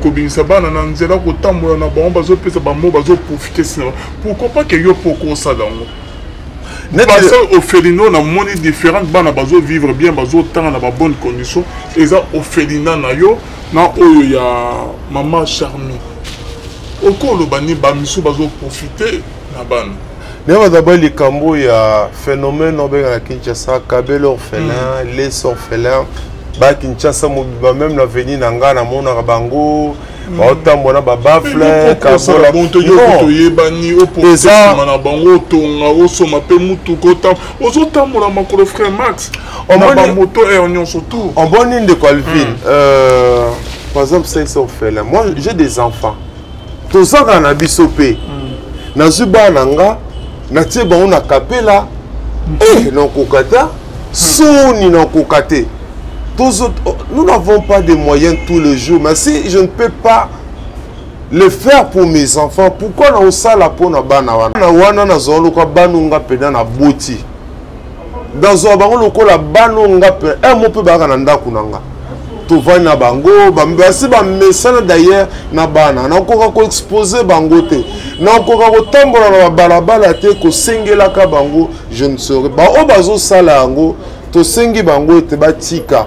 kobinisa bana na nzela ko tambola na bango bazo pesa ba mo bazo profiter sima pourquoi pas que yo poko ça dango parce que orphelinat na moni différente bana bazo vivre bien bazo tanga na ba bonne condition et ça orphelinat na yo na oyo ya maman Charmy okolo bani ba miso bazo profiter na bana. Nous d'abord les cambo il y a phénomène au Bénin à Kinshasa, Kabel orphelin, les orphelins, bah Kinshasa même l'avenir n'anga na mona rabango, autant mona babafle, kabola bonto yo to yebani au professeur na bango tonga o soma pe mutu kota o zota mona makolo frère Max on ba moto et on surtout en bonne ligne de Calvin par exemple c'est orphelin moi j'ai des enfants tout ça dans la bisopé na zuba nanga na tie bango na kapela non kokata soni non kokate nous n'avons pas de moyens tous les jours mais si je ne peux pas le faire pour mes enfants pourquoi na osala pona bana wana na wana na zolo kwa banunga pena na boti dans zo bango lokola banunga pe mo pe baka na ndako nanga to va na bango bambasi ba mesana d'ailleurs na bana na koka ko exposer bango te na koka ko tambola na balabala te ko sengela ka bango je ne saurais ba o bazo sala yango to sengi bango te batika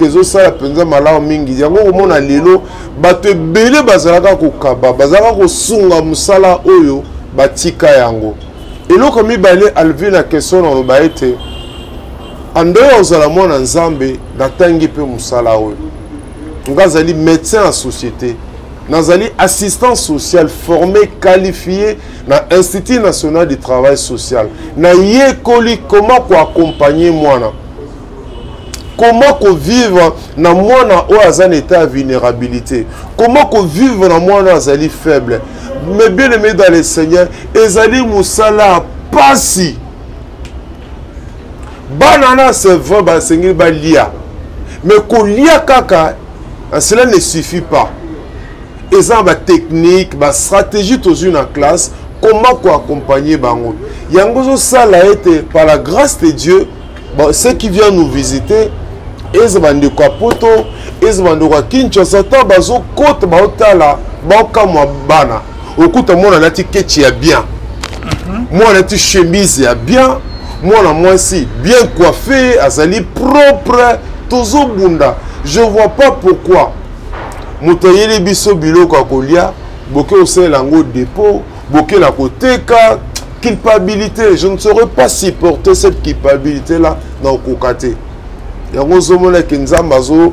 ezo sala penza malamu mingi yango komona lelo bato ebele bazalaka kokaba bazalaka kosunga musala oyo batika yango eloko mibale alvi na question na loba ete andoyo ozala mwana nzambe natangi pe musala oyo ngazali médecin en société nazali assistant social formé qualifié na Institut national du travail social na yekoli comment ko accompagner mwana comment ko vivre na mwana o azan état de vulnérabilité comment ko vivre na mwana azali faible mais bien aimé dans le Seigneur ezali musala pasi banana c'est vrai ba seigneur ba lia mais ko lia kaka cela ne suffit pas ezan ba technique ba stratégie tous une en classe comment ko accompagner bango yango zo sala été par la grâce de Dieu bon ceux qui viennent nous visiter ezabande kwa poto ezabande kwa Kinshasa ta bazo kote ba otala ba kamwa bana okuta mona lati kechi ya bien moi lati chemise ya bien moi si bien coiffé azali propre tozo bunda je vois pas pourquoi Moutayeli biso biloko akolia, boke osé lango dépôt, boke la koteka, culpabilité. Je ne saurais pas supporter cette culpabilité-là dans le kokate. Yango zomona kenzambazo,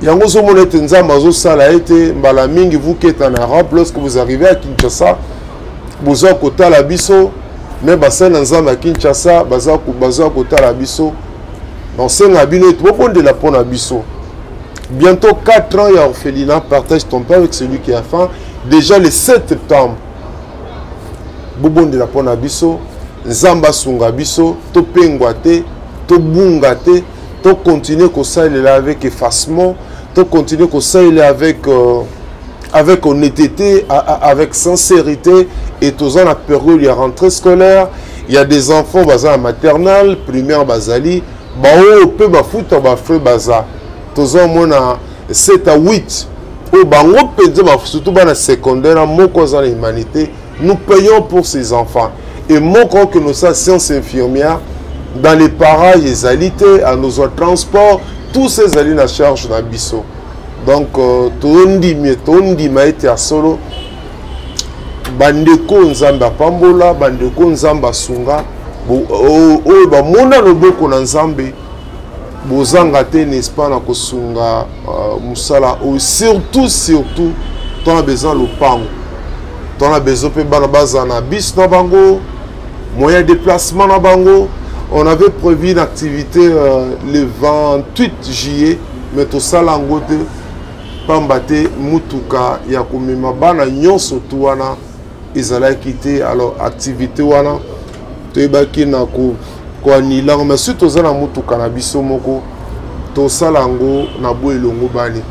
yango zomona kenzambazo sala été mbala mingi vous qui êtes en Europe lorsque vous arrivez à Kinshasa, vous avez kota la biso, mais bassin nzamba à Kinshasa, baza kota la biso. Dans ce nabino et tout de la pona biso. Bientôt 4 ans, il y a orphelinat, partage ton père avec celui qui a faim. Déjà le 7 septembre, Bobon de la pona biso, Nzamba sunga biso, to pengwate, to bungate, to continuer comme ça il est là avec effacement, to continuer comme ça il est avec honnêteté, avec sincérité. Et tous en la période il y a rentrée scolaire, il y a des enfants basés en maternelle, primaire basali. Bao peut bafuta ba frère baza tozo mona 7 à 8 au bango peut surtout dans secondaire moko za l'humanité nous payons pour ces enfants et moko que nous sa sciences infirmières dans les parages les alités à nos transports tous ces alliés à charge na biso donc tondi maite ya solo bandeko nzamba pambola bandeko nzamba sunga oyo bamona loboko na nzambe bozanga te n'est-ce pas na kosunga musala oyo surtout tona besoin lopango tona besoin pe bana baza na bis na bango moyen de déplacement na bango. On avait prévu une activité le 28 juillet mais tosala ngo te pamba te mutuka ya komema bana nyonso tu wana ezalaki te alors activité wana toyebaki na koanilango mais surtout toza na mutuka na biso moko tosala yango na bo elongo bani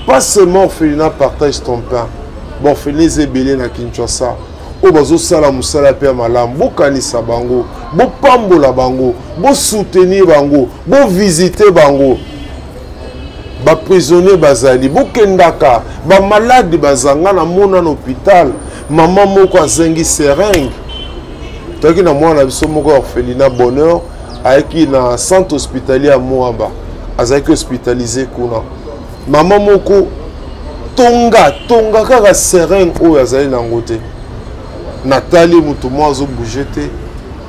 pas seulement orphelinat partage ton pain bon orphelinat ebele na Kinshasa oyo bazosala mosala mpe ya malamu bokanisa bango bopambola bango bosoutenir bango bovisite bango baprisonnier bazali bokendaka bamalade bazanga na mona na hôpital mama moko azengi seringue toki na mwana biso moko orphelinat bonheur ayaki na centre hospitalier à Moamba azaki hospitalisé kuna mama moko tonga kaka seringue oyo azali nango te natali mutu mwa azobouge te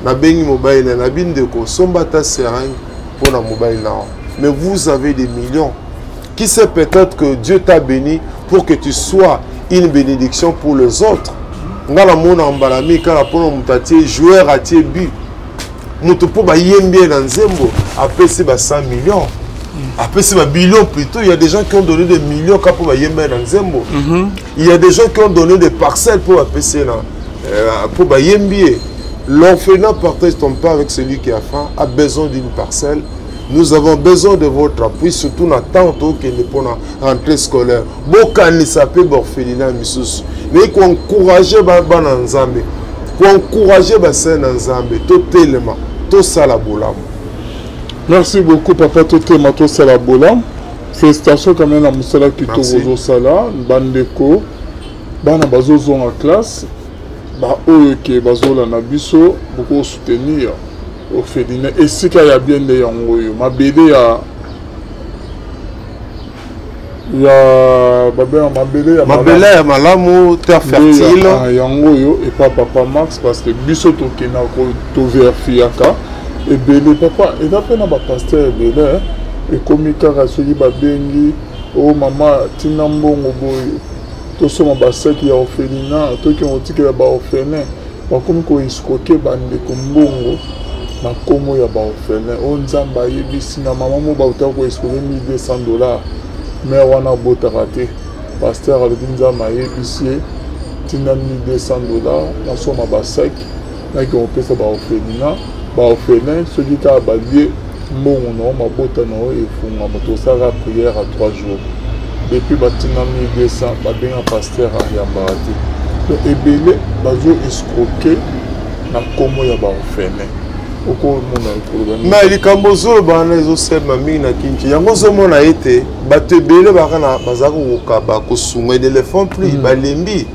nabengi mobile na bindeko somba ta seringue pour na mobile na mais vous avez des millions qui sait peut-être que Dieu t'a béni pour que tu sois une bénédiction pour les autres. Ngala mona ambalami kala pona mutatie joueur atie but mutu po ba yembie na nzembo apesi ba 100 millions apesi ba billions plutôt. Il y a des gens qui ont donné des millions pour ba yembie na nzembo. Il y a des gens qui ont donné des parcelles pour apesi na pour ba yembie. L'orphelinat partage ton pain avec celui qui a faim a besoin d'une parcelle. Nous avons besoin de votre appui, surtout dans tant que nous pour la rentrée scolaire. Beaucoup de sapé orphelinat misusu. Mais qu'on encourage les Nzambe, qu'on encourage les Nzambe, tout tellement, tout ça la bolam. Merci beaucoup papa, tout tellement, tout ça la bolam. Félicitations quand même à Moussala qui tourne au sala, bandeko, bana bazozo en classe, ba oyo ke bazola na biso, beaucoup soutenir. Orphelinat et si qu'il y a bien des yango yo mabele ya mabele ya malamu terre fertile yango yo et papa Max parce que biso to kena ko to verifiaka et belé papa et d'après na ba pasteur belé et komika rasoli ba bengi o mama tinambongo boyo to soma ba saki ya orphelinat to ki on tikela ba orphelin ba komi ko iskoke bande ko mbongo na komo ya ba orphelin o nzamba yebisi na mama mo ba utako escoler $1200 mais wana botaka te pasteur alobi nzamba yebisi tina $1200 na soma ba sac na ki opesa ba orphelin soki ka balie mbongo na mabota na o efunga moto osala prière à 3 jours depuis batina $1200 babenga pasteur ayambaka te to ebele bazo escroquer na komo ya ba orphelin. Mais les Cambozos, ils ont fait na kinchi. Yango zomona été, batebele bakana bazako kabako soumet d'éléphant plus, balembi,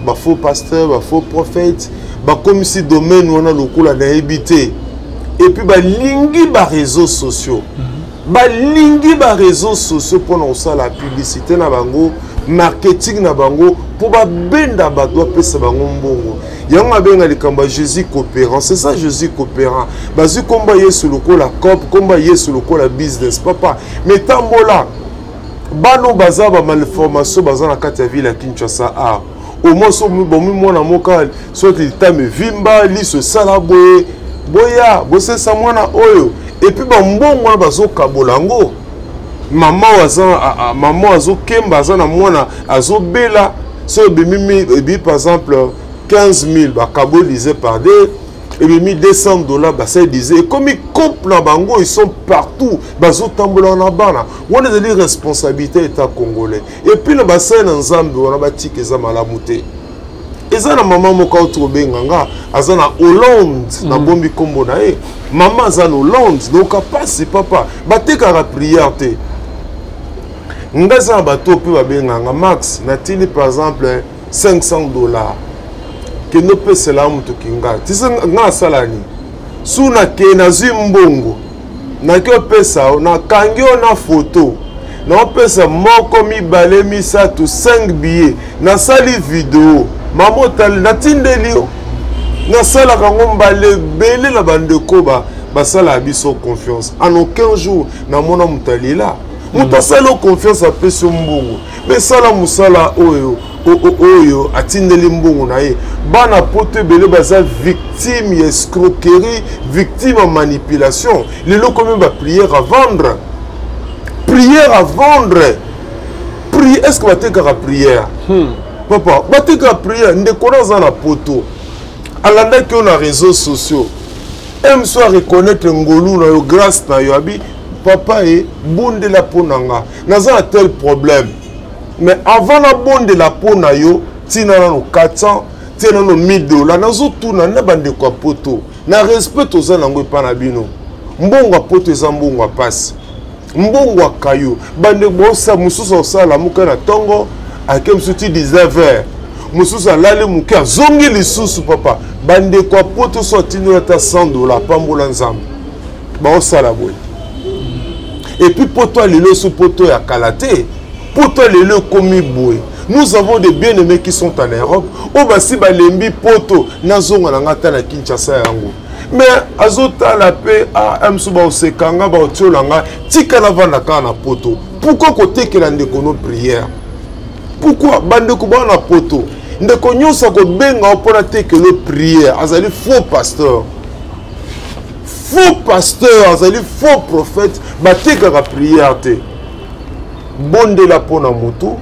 ba faux pasteur, ba faux prophète, ba comme si domaine on a le coup la habité. Et puis ba lingi ba réseaux sociaux. balingi ba réseaux sociaux pour nous faire la publicité na bango marketing na bango pour ba benda ba doit pesa bango mbongo yango abenga likamba Jésus coopérant c'est ça Jésus coopérant bazu komba yesu lokola cop komba yesu lokola business papa mais tambola bano baza ba malformation baza na kati ya ville ya Kinshasa au moins so bomi mwana mokal soit il tame vimba liso sala boye boya bose sa mwana oyo et puis mbongo na bazo kabolango maman azo kemba aza na mwana azo bela so bimi par exemple 15 000 ba kabolisé par deux et bimi $200 ba ça disait et comme ils couple na bango ils sont partout bazo tambola na bana on est des responsabilités état congolais et puis le bassin na nzambe on a batiki eza malamu te eza na maman moka otobenganga aza na Hollande na bombi kombo na e maman aza na Hollande donc pasi papa batekaka prière te ngaza bato pe babenganga max natili par exemple $500 que no pese la mutu kinga tisa nga salani suna ke na zimbongo na ke pesa na kangio na photo na pesa moko mibale misatu 5 billets na sali video mamo tal na tindelio na sala kango mbale bele la bandeko ba sala biso confiance en aucun jour na mona mutalila mutasalo confiance a peso mbongo mais sala musala oyo atindeli mbongo na ye bana pote bele baza victime ya escroquerie victime de manipulation lelo comme ba prière à vendre est-ce que bateka prière papa bateka prière ndekona za na poto alanda ki on a réseaux sociaux aime soit reconnaître ngolu na yo grâce na yo abi papa et bonde la ponanga naza un tel problème mais avant la bonde la pona yo tina no 400 tina no $1000 nazo tuna na bande kwa poto na respect oza nango pa na bino mbongo poto eza mbongo passe mbongo kayo bande bosa mususu osala muka na tongo akem suti 19h mususu alale muka zongi lisusu papa bande kwa poto so tino ta $100 pambola nzambe ba osala boy et puis pour toi les sous poto ya kalaté pour toi les commis boy nous avons des bien-aimés qui sont en Europe au basi balembi poto na zonga na ngata na Kinshasa yango mais azota la paix a msuba osekanga ba otiolanga tika na vanda kana poto pourquoi côté que la ndekono prière pourquoi bande ko na poto ndeko nyosa ko benga opona te que le prière azali faux pasteur azali faux prophète bateka ka prière te bonde la pona moto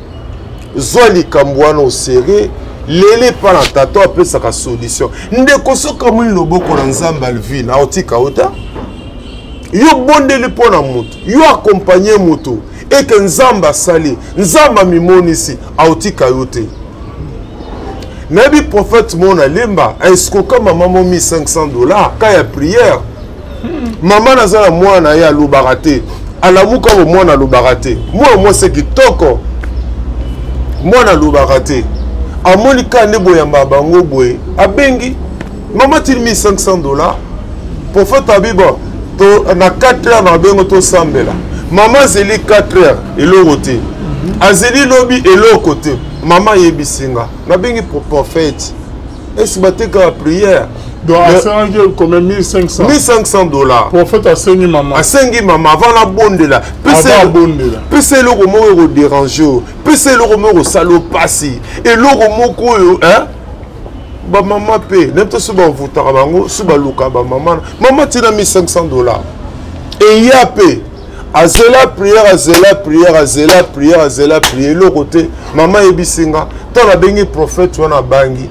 zoli kambwana au serré lele pa na tato apesa ka solution ndeko soka mwini loboko na nzamba alvi na otika ota yo bonde le pona moto yo accompagner moto et que nzamba sali nzamba mimonisi autika yote nabi prophète mona lemba escoka maman $1500 ka ya prière maman nazala mwana ya lubarate alamuka bo mwana lubarate moi c'est kitoko mwana lubarate amoni kande boyamba bango boye abengi maman til $1500 prophète abiba to na 4h na bengo to sambela maman zeli 4h eloko te azeli lobi eloko te maman yebisinga na bengi prophète est-ce bateka prière donc quand même $1500 prophète asengi maman avant la bonde là pese eloko moko déranger pese eloko moko salo pasi eloko moko hein ba maman pe n'importe so ba votaka bango so ba luka ba maman tina $1500 et ya pe azela prière le côté maman ebisinga tant la bengi prophète wana bangi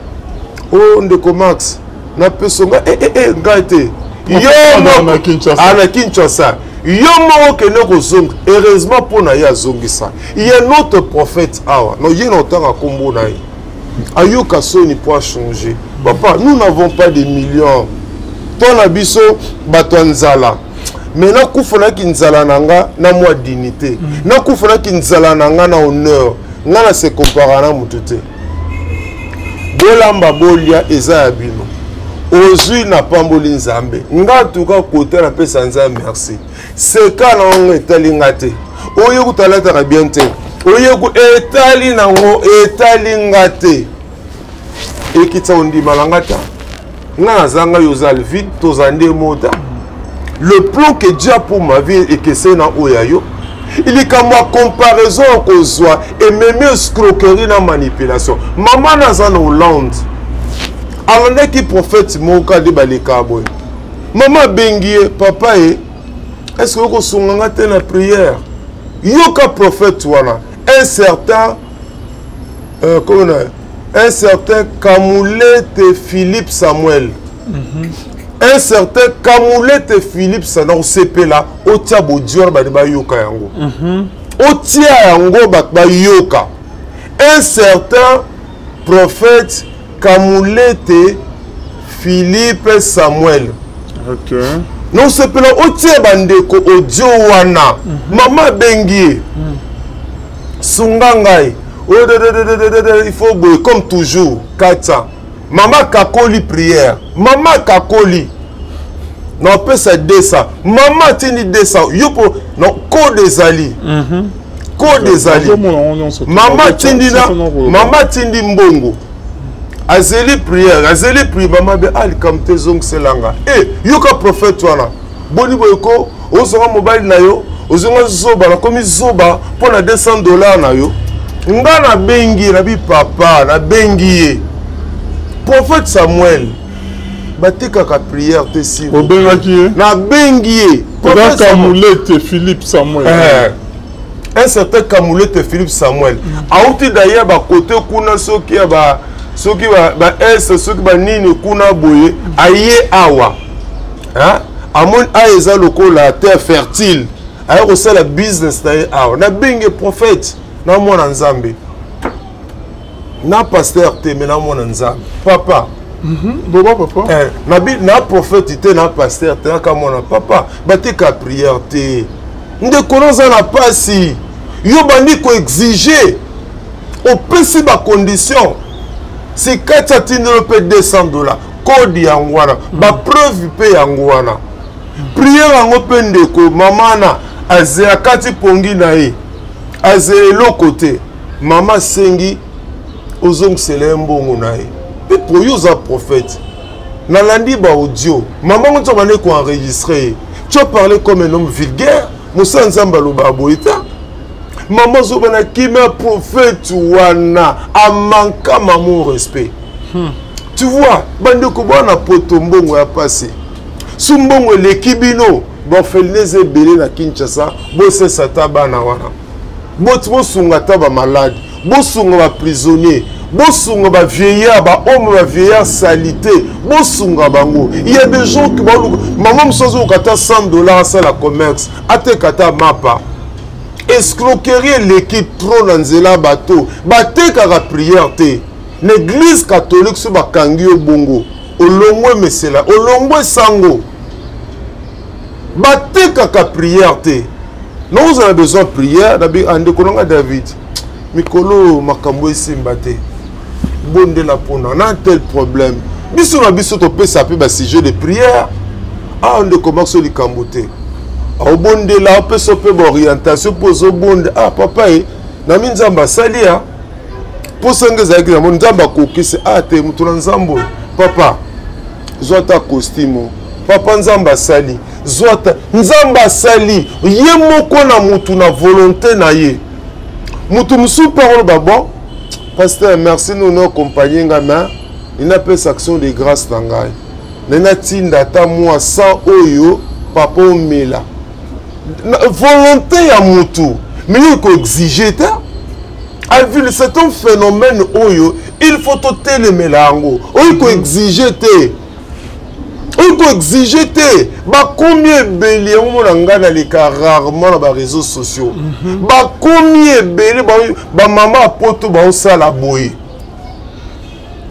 oh ndeko max na pesonga ngate yo na Kinshasa yo moko kene kozonga heureusement pona ya zongisa il y a notre prophète awa no yena otanga kombo na ye ayoka soni pour changer papa nous n'avons pas des millions ton abiso bato nzala mais na kufona kinzala nanga na moi dignité na kufona kinzala nanga na honneur ngana se compara na mutute bolamba bolia eza ya bino ozui na pamboli nzambe nga tuka côté na pesa nzambe merci seka nango etalinga te oyo kutalata bien te oyo ku etali nango etalinga te ekitsa ondima langata nga zanga yozal vite tozande moda le plan que Dieu a pour ma vie et que c'est na oyayo il est comme moi comparaison qu'on soit et même escroquerie na manipulation maman na Hollande alanda qui prophète moka de baleka boy maman bengie papa est-ce que vous songanga te na prière yoka prophète wana un certain comment un certain Kamoulette Philippe Samuel un certain Kamoulette Philippe Samuel CP là otia bodior ba de yoka yango otia yango ba yoka un certain prophète Kamoulette Philippe Samuel. Ok. Non c'est pas là otie bandeko audio wana maman bengie sungangai il faut comme toujours 400 maman kakoli prière maman kakoli non peut ça 200 maman tini 200 yopo non ko des ali ko des ali maman tindi na maman tindi mbongo azeli prière azeli prière maman be ali comme tes ongles selanga yoka prophète wana boni boyko ozonga mobile na yo ozonga zoba na komi zoba pour na $200 na yo nga na bengi na bi papa na bengi prophète Samuel batika ka prière te si obengaki na bengi prophète Kamoulette Philippe Samuel un certain Kamoulette Philippe Samuel auti d'ailleurs ba côté kuna soki ba soki ba est soki ba nini kuna boye aye awa hein amon aeza lokola terre fertile aye ko sala business na awa na bengi prophète na mwana nzambe na pasteur te mais na mwana nzambe papa boba papa na prophète te na pasteur te na mwana papa batika prière te nde konoza na pasi yo bandi ko exiger opesi ba condition si kata tindelo pe $200 code yango wana ba preuve pe yango wana prière yango pe ndeko mamana azea kati pongi na ye azele lokote mama sengi ozongisele mbongo na ye pe pour yoza prophète nalandi ba audio mama ngoto bane ko enregistrer tu as parlé comme un homme vulgaire musa nzamba loba boita maman zobana kima prophète wana amanka mon respect tu vois bande ko bana poto mbongo ya passé sumbongo lekibino bon felneze belé na Kinshasa bo se sataba na wana bo sunga taba malade bo sunga ba prisonnier bo sunga ba vieillard ba homme ba vieillard salité bo sunga bango il y a des gens qui vont maman msozo kata $100 ça la commerce ate kata mapa escroquerie l'équipe trop dans nzela bateau bateka ka prière te l'église catholique so bakangi yo bongo olongwe mesela olongwe sango bateka ka prière te nous avons besoin de prière d'abi ande kononga David mikolo makambo esimba te bonde la pona na tel problème biso na biso to pesa pe ba sujet de prière on de commence li kambote au bonde la peso pe orientation pozo bonde papa na minzamba salia posanga zaki na nzamba kokisi te mutuna nzambo papa zota costume papa nzamba sali zota nzamba sali ye moko na mutu na volonté na ye mutu musu parole babo pasteur merci nous nos compagnie ngama ina pe action de grâce na ngai nena tinda ta moi sans oyo papa omela volonté ya mutu mais il faut exiger ta c'est un phénomène oyo il faut te le melango il faut exiger te il faut exiger te ba combien belé on ngana les rarement dans les réseaux sociaux ba combien belé ba maman poto ba osala boy.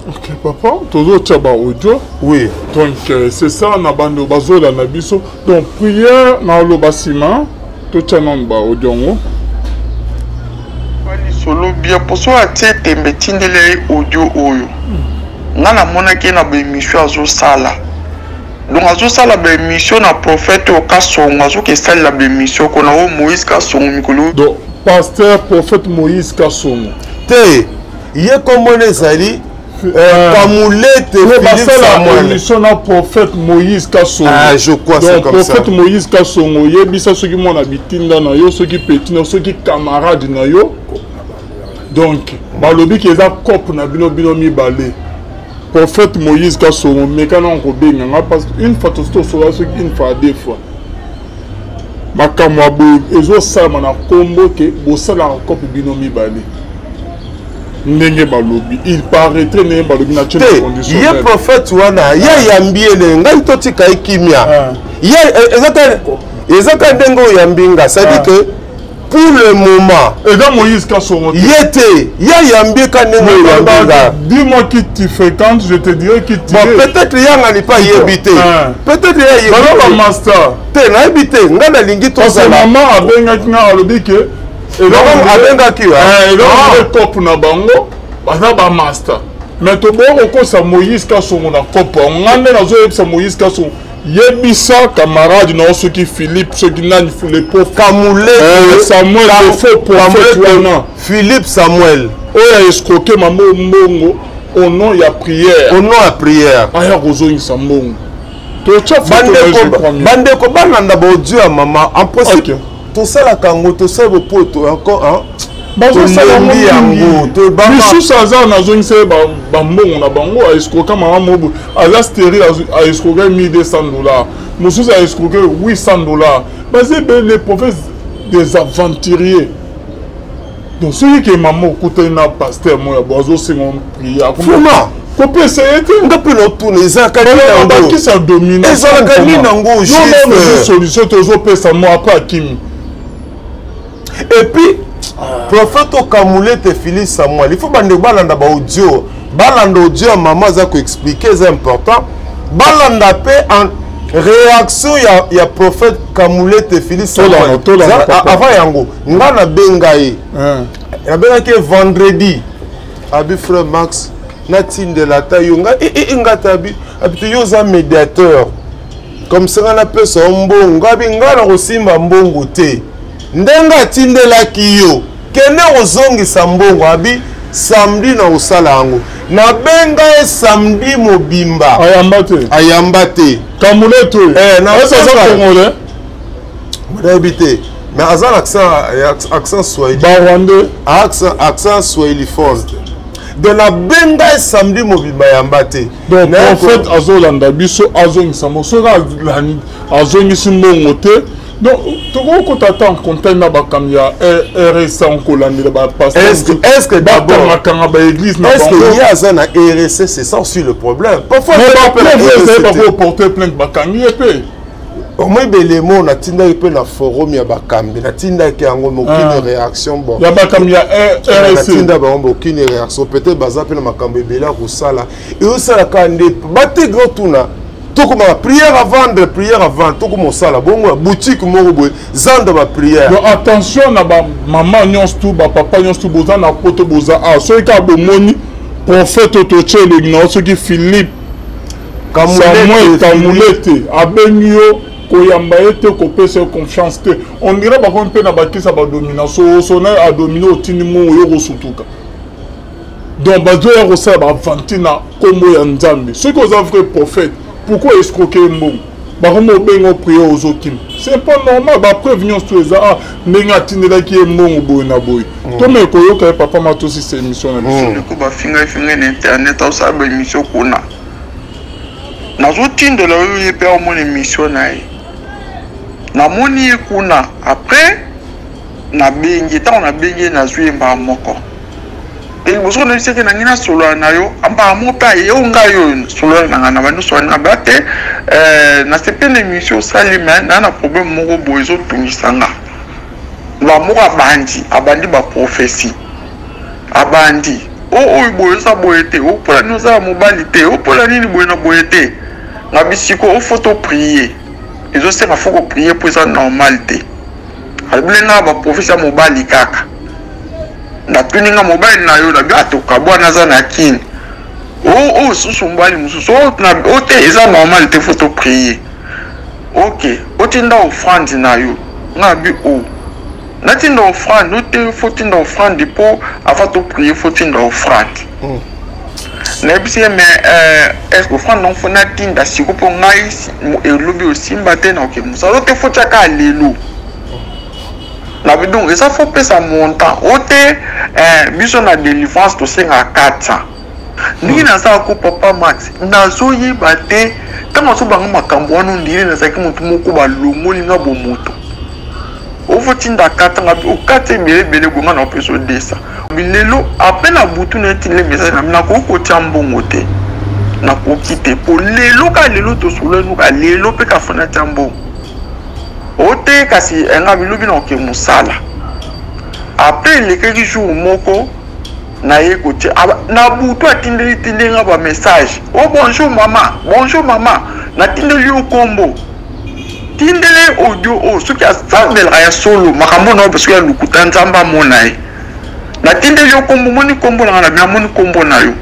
Ok papa toujours tchaba audio oui donc c'est ça na bando bazola na biso donc prière na lo basima to tchanon ba audio ngo solo bien pour so atie tembe tindele audio oyo nga na mona ke na ba émission azo sala donc azosala baémission na prophète oyo Kasongo azoki esalela baémission kona oyo Moïse Kasongo mikolo donc pasteur prophète Moïse Kasongo te ye komona ezali Kamulete Philippe Samuel émission na prophète Moïse Kasongo. Ah, je crois c'est comme ça. Prophète Moïse Kasongo yebisa soki mona bitinda na yo soki petit na soki camarade na yo. Donc balobi ki eza cop na bino mibale. Prophète Moïse Kasongo mekana ko benga nga parce une fois to sola soki une fois deux fois. Makamwa bo ezo sama na kombo ke bo sala cop bino mibale. Ndenge balobi il paraîtrait ne balobi na tchè condition ye prophète wana ye yambiele ngai totika ekimia ye ezaka ndengo yambinga ça dit que pour le moment et dans Moïse Kasongo yete ye yambika ndengo yambinga dis-moi qui tu fréquentes je te dirai qui tu bon peut-être yanga ni pas yebité peut-être ye yebité master te na yebité ngana lingi to ça maman abengaki nga alobi ke et donc abengaki et donc cop na bango baza ba master mais to boko ko sa Moïse Kasongo na cop ngande na zo yebisa Moïse Kasongo yebisa camarade na soki Philippe soki nani les pauvres Kamulete Samuel le faux prophète wana Philippe Samuel oya escroquer mamo mbongo au nom ya prière aya kozongisa mbongo to bandeko bananda baaudio ya mama en principe tosalaka yango tosala bopoto encore bazosalambi yango lisusu aza nazongisa ye bambongo na bango aescroka mama mobo aza stérile aescroka $1200 mosusu aescroka $800 baza les prophètes des aventuriers donc soki ke mama okutani na paster moya bo azosenga prière kopesa ye te nga mpe notuna ezalaka bakisa domina ezalaka nini yango solution tozopesa mo apres akimi et puis prophète Kamulete Philippe Samuel il faut bandeko balanda baaudio balanda audio ya mama aza koexpliquer c'est important balanda pe en réaction ya prophète Kamulete Philippe Samuel avant yango nga nabenga ye nabengaki vendredi abi frère Max natindela ta yo nga tabi abi yo za médiateur comme ça na pesa mbongo abi nga na kosimba mbongo te ndenga atindelaki yo kende ozongisa mbongo abi samedi na osala yango nabenga ye samedi mobimba ayamba te Kamulete nayebi te mais aza na accent swahili accent swahili fort de nabenga ye samedi mobimba ayamba te donc prophète azolanda biso azongisa mo soki azongisi mbongo te donc toko tata en contact na bakam ya RSA onkolandela ba pasteur est-ce que d'abord makanga ba église na est-ce que yaza na RSA c'est ça aussi le problème parfois pas porter plainte bakangi epé au moins belemo na tinda epé na forum ya bakambi na tinda ke yango aucune réaction bon ya bakam ya RSA tinda ba aucune réaction peut-être baza pe na makambo ebela ko sala et osala kande baté gros tuna tokoma prière à vendre tokoma sala bongo boutique moko boy zanda ba prière donc attention na ba maman nyons tout ba papa nyons tout boza na poto boza a so ka bomoni prophète otochelo na so ki Philippe Kamulete abenyo koyamba ete kopesa confiance te on dirait ba kon pe na bakisa ba domination sona a dominer otini mo yo kosutuka donc ba zo ya kosa ba vantina kombo ya nzambe ce que vous vrai prophète. Pourquoi escroquer un mot? Baromo bengo prier aux autres. C'est pas normal. Bah prévenir tous les ah n'enga tinela qui est mon boy na boy. Toi mais koyo ka papa ma aussi c'est émission na biso. Le ko ba finga internet au sa ba émission kona. Na zo tindela yo pe au mon émission na ye. Na moni kuna après na bengi ta na bengi na zui mba moko. Et vous savez que nous avons solo na yo amba mopa yo ngayo solo na na banu so na bate na sepe l'émission salima na problème moko bozo tungisanga ba moka abandi ba prophétie abandi boza boyete pola noza mobalite pola nini boyena boyete na bisiko photo prier ezo sema faut prier pour ça normalité aliblenga ba prophétie mobali kaka na tuninga mobile na yo na gato kabwana za na kin Oh, sous-sombali, moussous. Oh, t'es normal, t'es faut te prier. Ok, otinda offrande na yo. Ngabi oh. Natinda offrande, no te faut tinda offrande pour avant de prier, faut tinda offrande. Nebisi mais est-ce que offrande non faut natinda siko pour ngai et lobi aussi mbaté na ok. Ça te faut chaka lelo. Na bidon, et ça faut payer sa montant. Ote biso na délivrance to senga 400. Ni na sa ko papa Max. Na zo yeba te kama so banga makambo wana ndire na saki mutu moko ba longoli nga bo moto. Ovo tinda katanga o kate bele gonga na peso desa. Bilelo après na butu na tile message na ko tiambongo te. Na ko kite po lelo ka lelo to solo no ka lelo pe ka fona tiambongo. Ote kasi nga bilobi na ke musala. Après les quelques jours moko na ye côté na butu atindeli nga ba message. Oh bonjour maman na tindeli o kombo tindele audio o soki asambela ya solo makambo na parce que ya lukuta nzamba mona ye na tindeli o kombo moni kombo na bia moni kombo na yo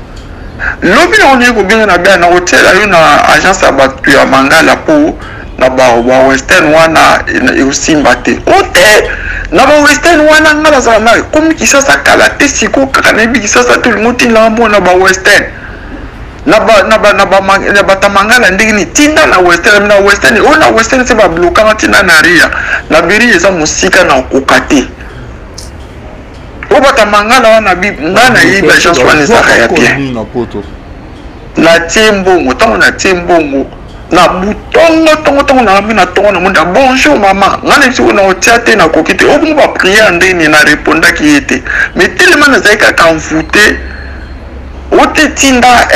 lobi na onye ko binga na bia na hotel yo na agence ya batu ya Mangala po na ba western wana eusimba te ote na ba western wana ngala za na komi kisasa kala te siko kaka na bi kisasa to ngoti la mona ba western na ba tamangala ndingini tinda na western ona western se ba bloka tinda na ria na biri eza musika na kokate o ba tamangala wana bi ngana yiba chance wana za ya bien na tiembongo tango na tiembongo na butongo na mina tongo na munda bonjour maman ngana biso na otiate na kokite o mo ba prier ndeni na réponda ki était mais tellement na zaika kamfute ote tinda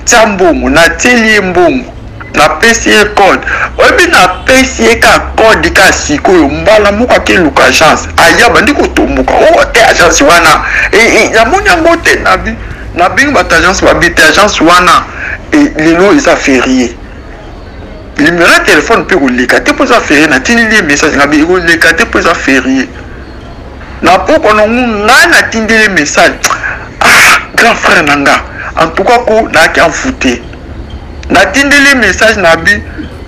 tambongo na teli mbongo na PCA code obi na PCA ka code ka siko yo mbala muka ke luka chance aya bandi ko tombuka o te agence wana ya munya ngote na bing ba agence ba bit agence wana lelo isa férié numéro de téléphone peut rouler quand pour ça férié na tindi message na bi rouler quand pour ça férié na poko no ngana tindi message grand frère nanga en tout cas ko na ki en fouté na tindi message na bi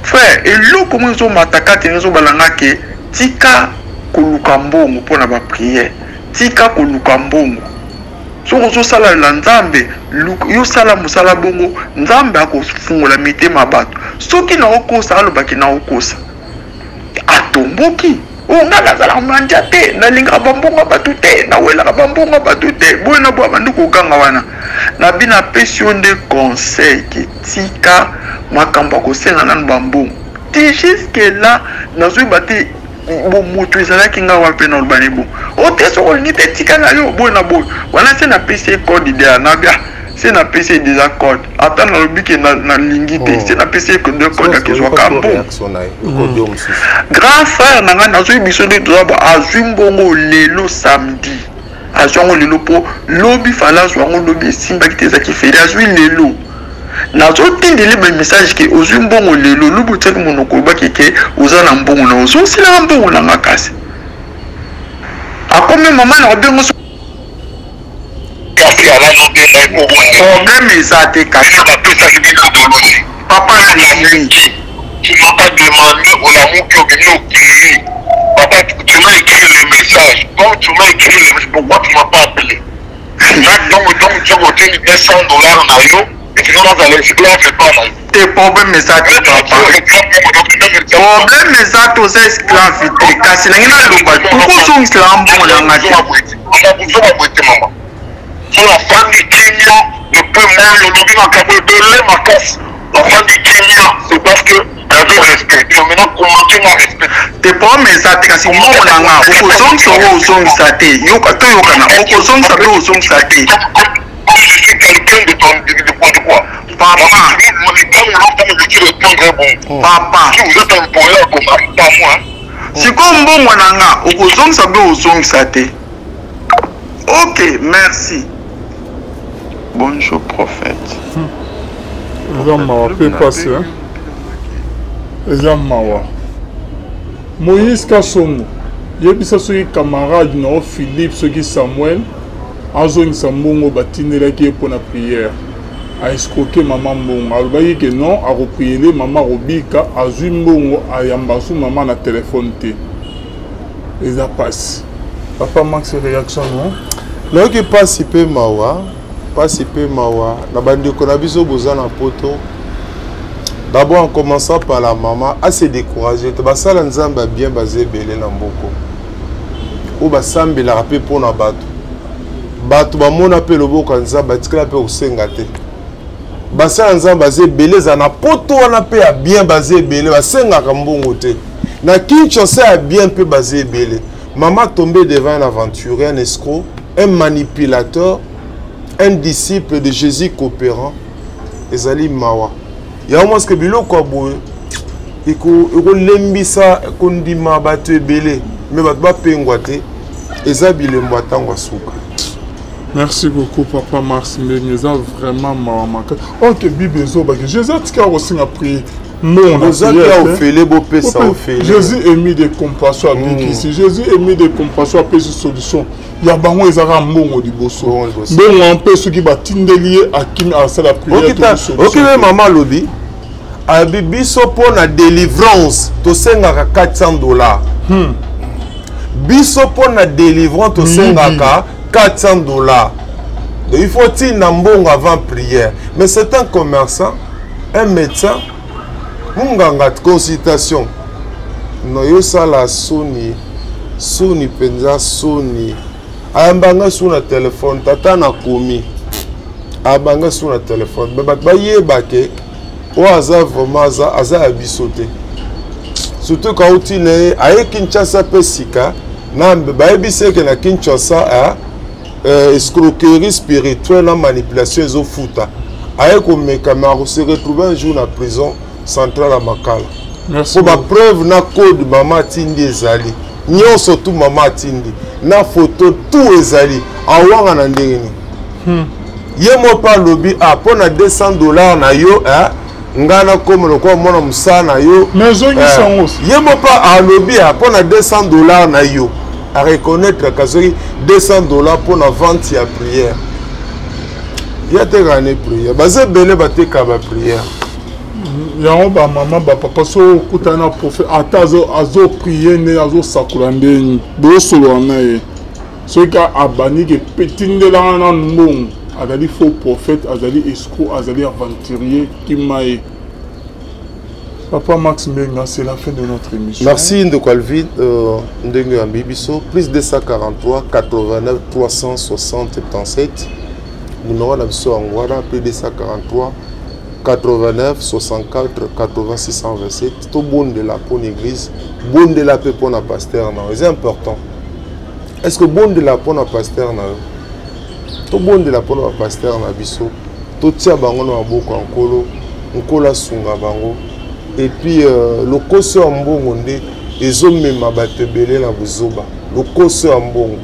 frère et lo comment zo mataka tenezo balanga ke tika koluka mbongo pona ba prière tika koluka mbongo so sala la nzambe yo sala musala bongo nzambe akofungola mitema bato soki na okosa alobaki na okosa atomboki ngala zala manja te na linga bambonga batu te na wela bambonga batu te boyena bo abandu kokanga wana na bina pesio nde conseil ki tika makambo kosenga nanu bambongo ti jusque là nazwi bate bon moto ezalaki nga wape na olobani bon ote soko olingi te tika na yo boye na boye wana se na pesi code idea na bia se na pesi déjà code ata na lobi ke na lingi te se na pesi de code akezwaka bon grand frère na nga nazwi biso nde tozaba azwi mbongo lelo samedi azwi yango lelo mpo lobi fala azwi yango lobi esimbaki te ezaki feri azwi lelo nazotindeli ba message ke ozwi mbongo lelo lubu tsaki monoko obaki ke oza na mbongo na ozosila mbongo na nga kasi akomi mama na obengo problème eza te kasi papa tu m'as pas demandé au amour que venu au pays. Papa, tu m'as écrit le message. Comme tu m'as écrit le message, pourquoi tu m'as pas appelé? Donc tu as obtenu $100 na yo. Et tu vas aller, c'est là, c'est pas là. Tes problèmes, mais ça, tu papa. Problème, mais ça, tu es esclave. Kasi, n'a rien à l'oublier. Pourquoi sont esclaves? On a besoin de maman. Sur la femme du Kenya, le peu moins, le lobby dans le de lait, ma casse. La femme du Kenya, c'est parce que elle veut respecter. Maintenant, comment tu m'as respecté? Tes problèmes, mais ça, kasi, moi, on a un opposant qui sera au son saté. Yoka, tu yokana. Opposant, ça peut au son saté. Je suis quelqu'un de quoi? Papa. Papa. Si vous êtes un poète comme ça, pas moi. C'est comme bon, mon anga. Opposant, ça peut au son saté. Ok, merci. Bonjour, prophète. Zamawa peut passer. Zamawa. Moïse Kassongo. Yebisa soki camarade no Philippe soki Samuel. Azongisa mbongo batindelaki ye mpona prière a escroqué maman mbongo. Alors que non, a repris maman Robika, a zui mbongo, a yambasu maman na téléphone té. Et ça passe. Papa Max réaction non? Là qui passe peu mawa, na bandi ko na biso bozana poto. D'abord en commençant par la maman, à se décourager. Tu vas ça nzamba bien basé belé na mboko. Ou ba sambi la rapé pour na bato. Bato ba mona pe loboko nzamba tikala pe osengate. Ba ça nzamba basé belé za na poto wana pe a bien basé belé ba senga ka mbongo te. Na Kinshasa a bien peu basé belé. Maman tombée devant un aventurier, un escroc, un manipulateur, un disciple de Jésus coopérant, ezali mawa. Il y a un moment que biloko aboye, iko lembisa kondima bato ebele, mais bato ba pengwate, ezabile mbwatango suka. Merci beaucoup Papa Max Mbengue, ça vraiment maman. OK Bible zo ba Jésus tika aussi na prier. Non, Jésus a mis des compassions à ici. Jésus a mis des compassions à des solutions. Il y a des gens qui ont des bosso. Mais on peut ceux qui battent lié à qui a fait la prière. OK, maman lobby. A biso pour la délivrance, to senga $400. Biso pour la délivrance, to senga $400. Donc il faut dire nambongo avant prière. Mais c'est un commerçant, un médecin. Munganga consultation no yo sala soni penza soni ayambanga suna téléphone tata na komi abanga suna téléphone mais bat bayeba ke o aza vraiment aza abisote surtout quand utine aye Kinshasa pesika na bayebise ke na Kinshasa escroquerie spirituelle na manipulation ezo futa aye ko mekamaro se retrouver un jour na prison centrale à Makala. Pour ma preuve, na code maman Tindi ezali. Nyon surtout maman Tindi. Na photo tout ezali. Awanga na ndengeni. Yemo pa lobby a pona $200 na yo ngana comme le quoi mona musa na yo. Mais zongi sont aussi. Yemo pa a lobby a pona $200 na yo. À reconnaître que $200 pour la vente ya prière. Ya te gagner prière. Bazé belé baté ka ba prière. Yango ba maman ba papa so kutana prophète atazo azo prier ne azo sakulande bo solo nae so ka abani ke petindela na mbong azali faux prophète azali escroc azali aventurier kimae. Papa Max Mbengue, c'est la fin de notre émission. Merci Ndeko Alvin Ndenge Ambibiso plus 243 89 360 77 numéro na biso angwara plus 243 89 64 80 627 tout bon de la pour l'église bon de la paix pour la pasteur c'est important. Est-ce que bon de la pour la pasteur tout bon de la pour la pasteur na biso tout tia bango na boko nkolo nkola sunga bango et puis le koso ambongo nde ezomema batebele na buzoba le koso ambongo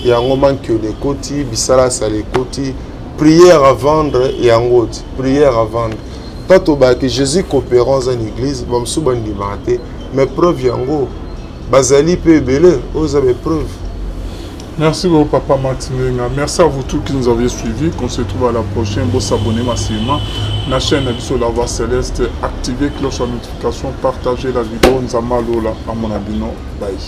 yango manki de koti bisala sale koti. Prière à vendre et en route. Prière à vendre. Tant que Jésus coopérant dans l'église, mais preuve yango. Bazali peut belé, vous avez preuve. Merci beaucoup Papa Max Mbengue. Merci à vous tous qui nous avez suivis. Qu'on se trouve à la prochaine. Vous s'abonnez massivement. La chaîne sur la voix céleste. Activez cloche de notification. Partagez la vidéo. Nzamalola à mon abino. Bye.